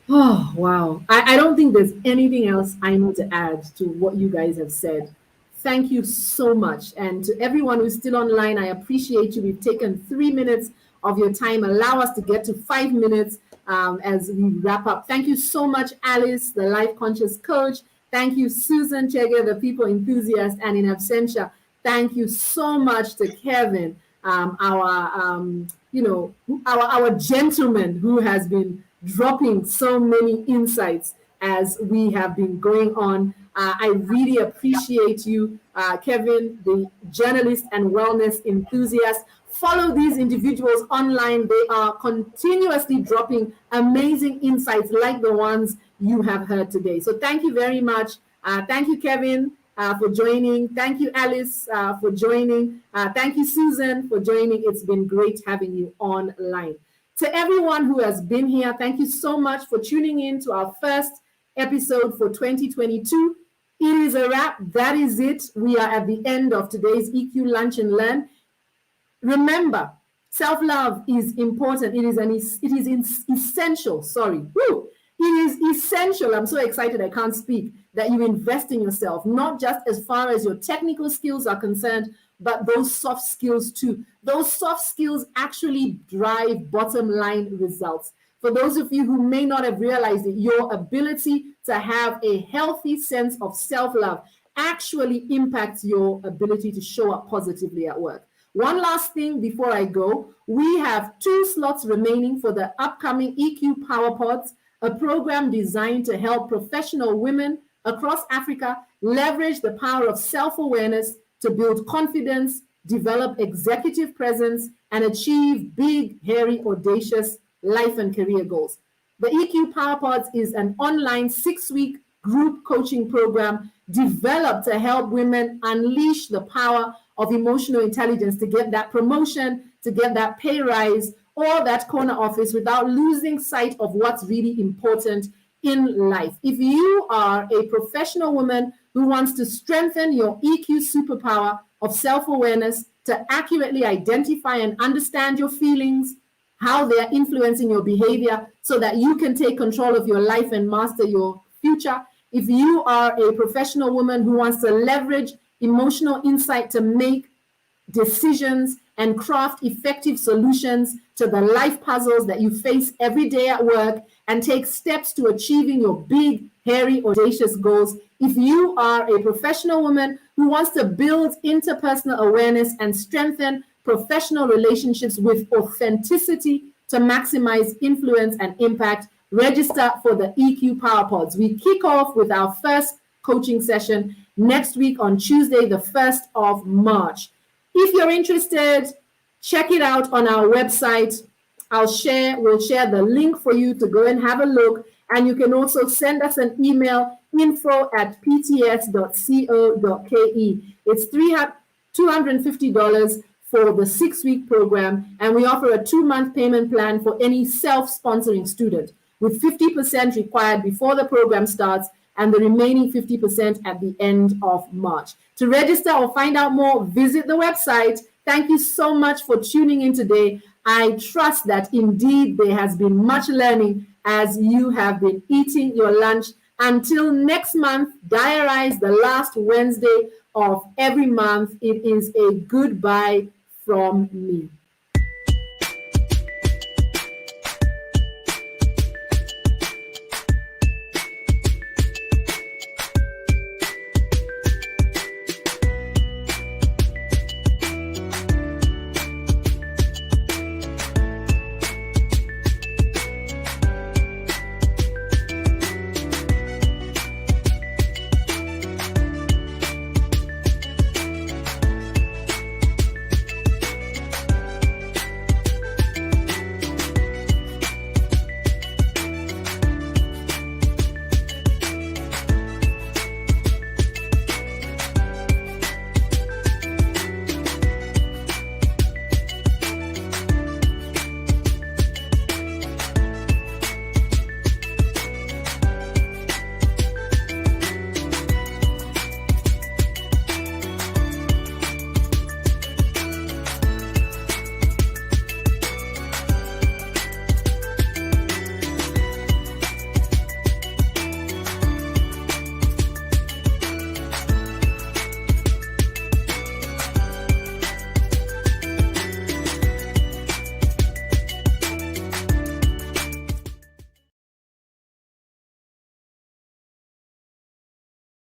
Oh, wow. I don't think there's anything else I need to add to what you guys have said. Thank you so much. And to everyone who's still online, I appreciate you. We've taken 3 minutes of your time. Allow us to get to 5 minutes as we wrap up. Thank you so much, Alice, the life conscious coach. Thank you, Susan Chege, the people enthusiast, and in absentia, thank you so much to Kevin, our gentleman who has been dropping so many insights as we have been going on. I really appreciate you, Kevin, the journalist and wellness enthusiast. Follow these individuals online. They are continuously dropping amazing insights like the ones you have heard today. So thank you very much. Thank you, Kevin, for joining. Thank you, Alice, for joining. Thank you, Susan, for joining. It's been great having you online. To everyone who has been here, thank you so much for tuning in to our first episode for 2022. It is a wrap. That is it. We are at the end of today's EQ Lunch and Learn. Remember, self-love is important. It is essential. Sorry. Woo! It is essential. I'm so excited I can't speak that you invest in yourself, not just as far as your technical skills are concerned, but those soft skills too. Those soft skills actually drive bottom line results. For those of you who may not have realized it, your ability to have a healthy sense of self-love actually impacts your ability to show up positively at work. One last thing before I go, we have 2 slots remaining for the upcoming EQ Power Pods, a program designed to help professional women across Africa leverage the power of self-awareness to build confidence, develop executive presence, and achieve big, hairy, audacious life and career goals. The EQ Power Pods is an online 6-week group coaching program developed to help women unleash the power of emotional intelligence to get that promotion, to get that pay rise, or that corner office without losing sight of what's really important in life. If you are a professional woman who wants to strengthen your EQ superpower of self-awareness to accurately identify and understand your feelings, how they are influencing your behavior so that you can take control of your life and master your future. If you are a professional woman who wants to leverage emotional insight to make decisions and craft effective solutions to the life puzzles that you face every day at work and take steps to achieving your big, hairy, audacious goals. If you are a professional woman who wants to build interpersonal awareness and strengthen professional relationships with authenticity to maximize influence and impact, register for the EQ Power Pods. We kick off with our first coaching session next week on Tuesday, the 1st of March. If you're interested, check it out on our website. We'll share the link for you to go and have a look. And you can also send us an email, info@pts.co.ke. It's $250 for the 6-week program, and we offer a 2-month payment plan for any self-sponsoring student, with 50% required before the program starts and the remaining 50% at the end of March. To register or find out more, visit the website. Thank you so much for tuning in today. I trust that indeed there has been much learning as you have been eating your lunch. Until next month, diarize the last Wednesday of every month. It is a goodbye from me.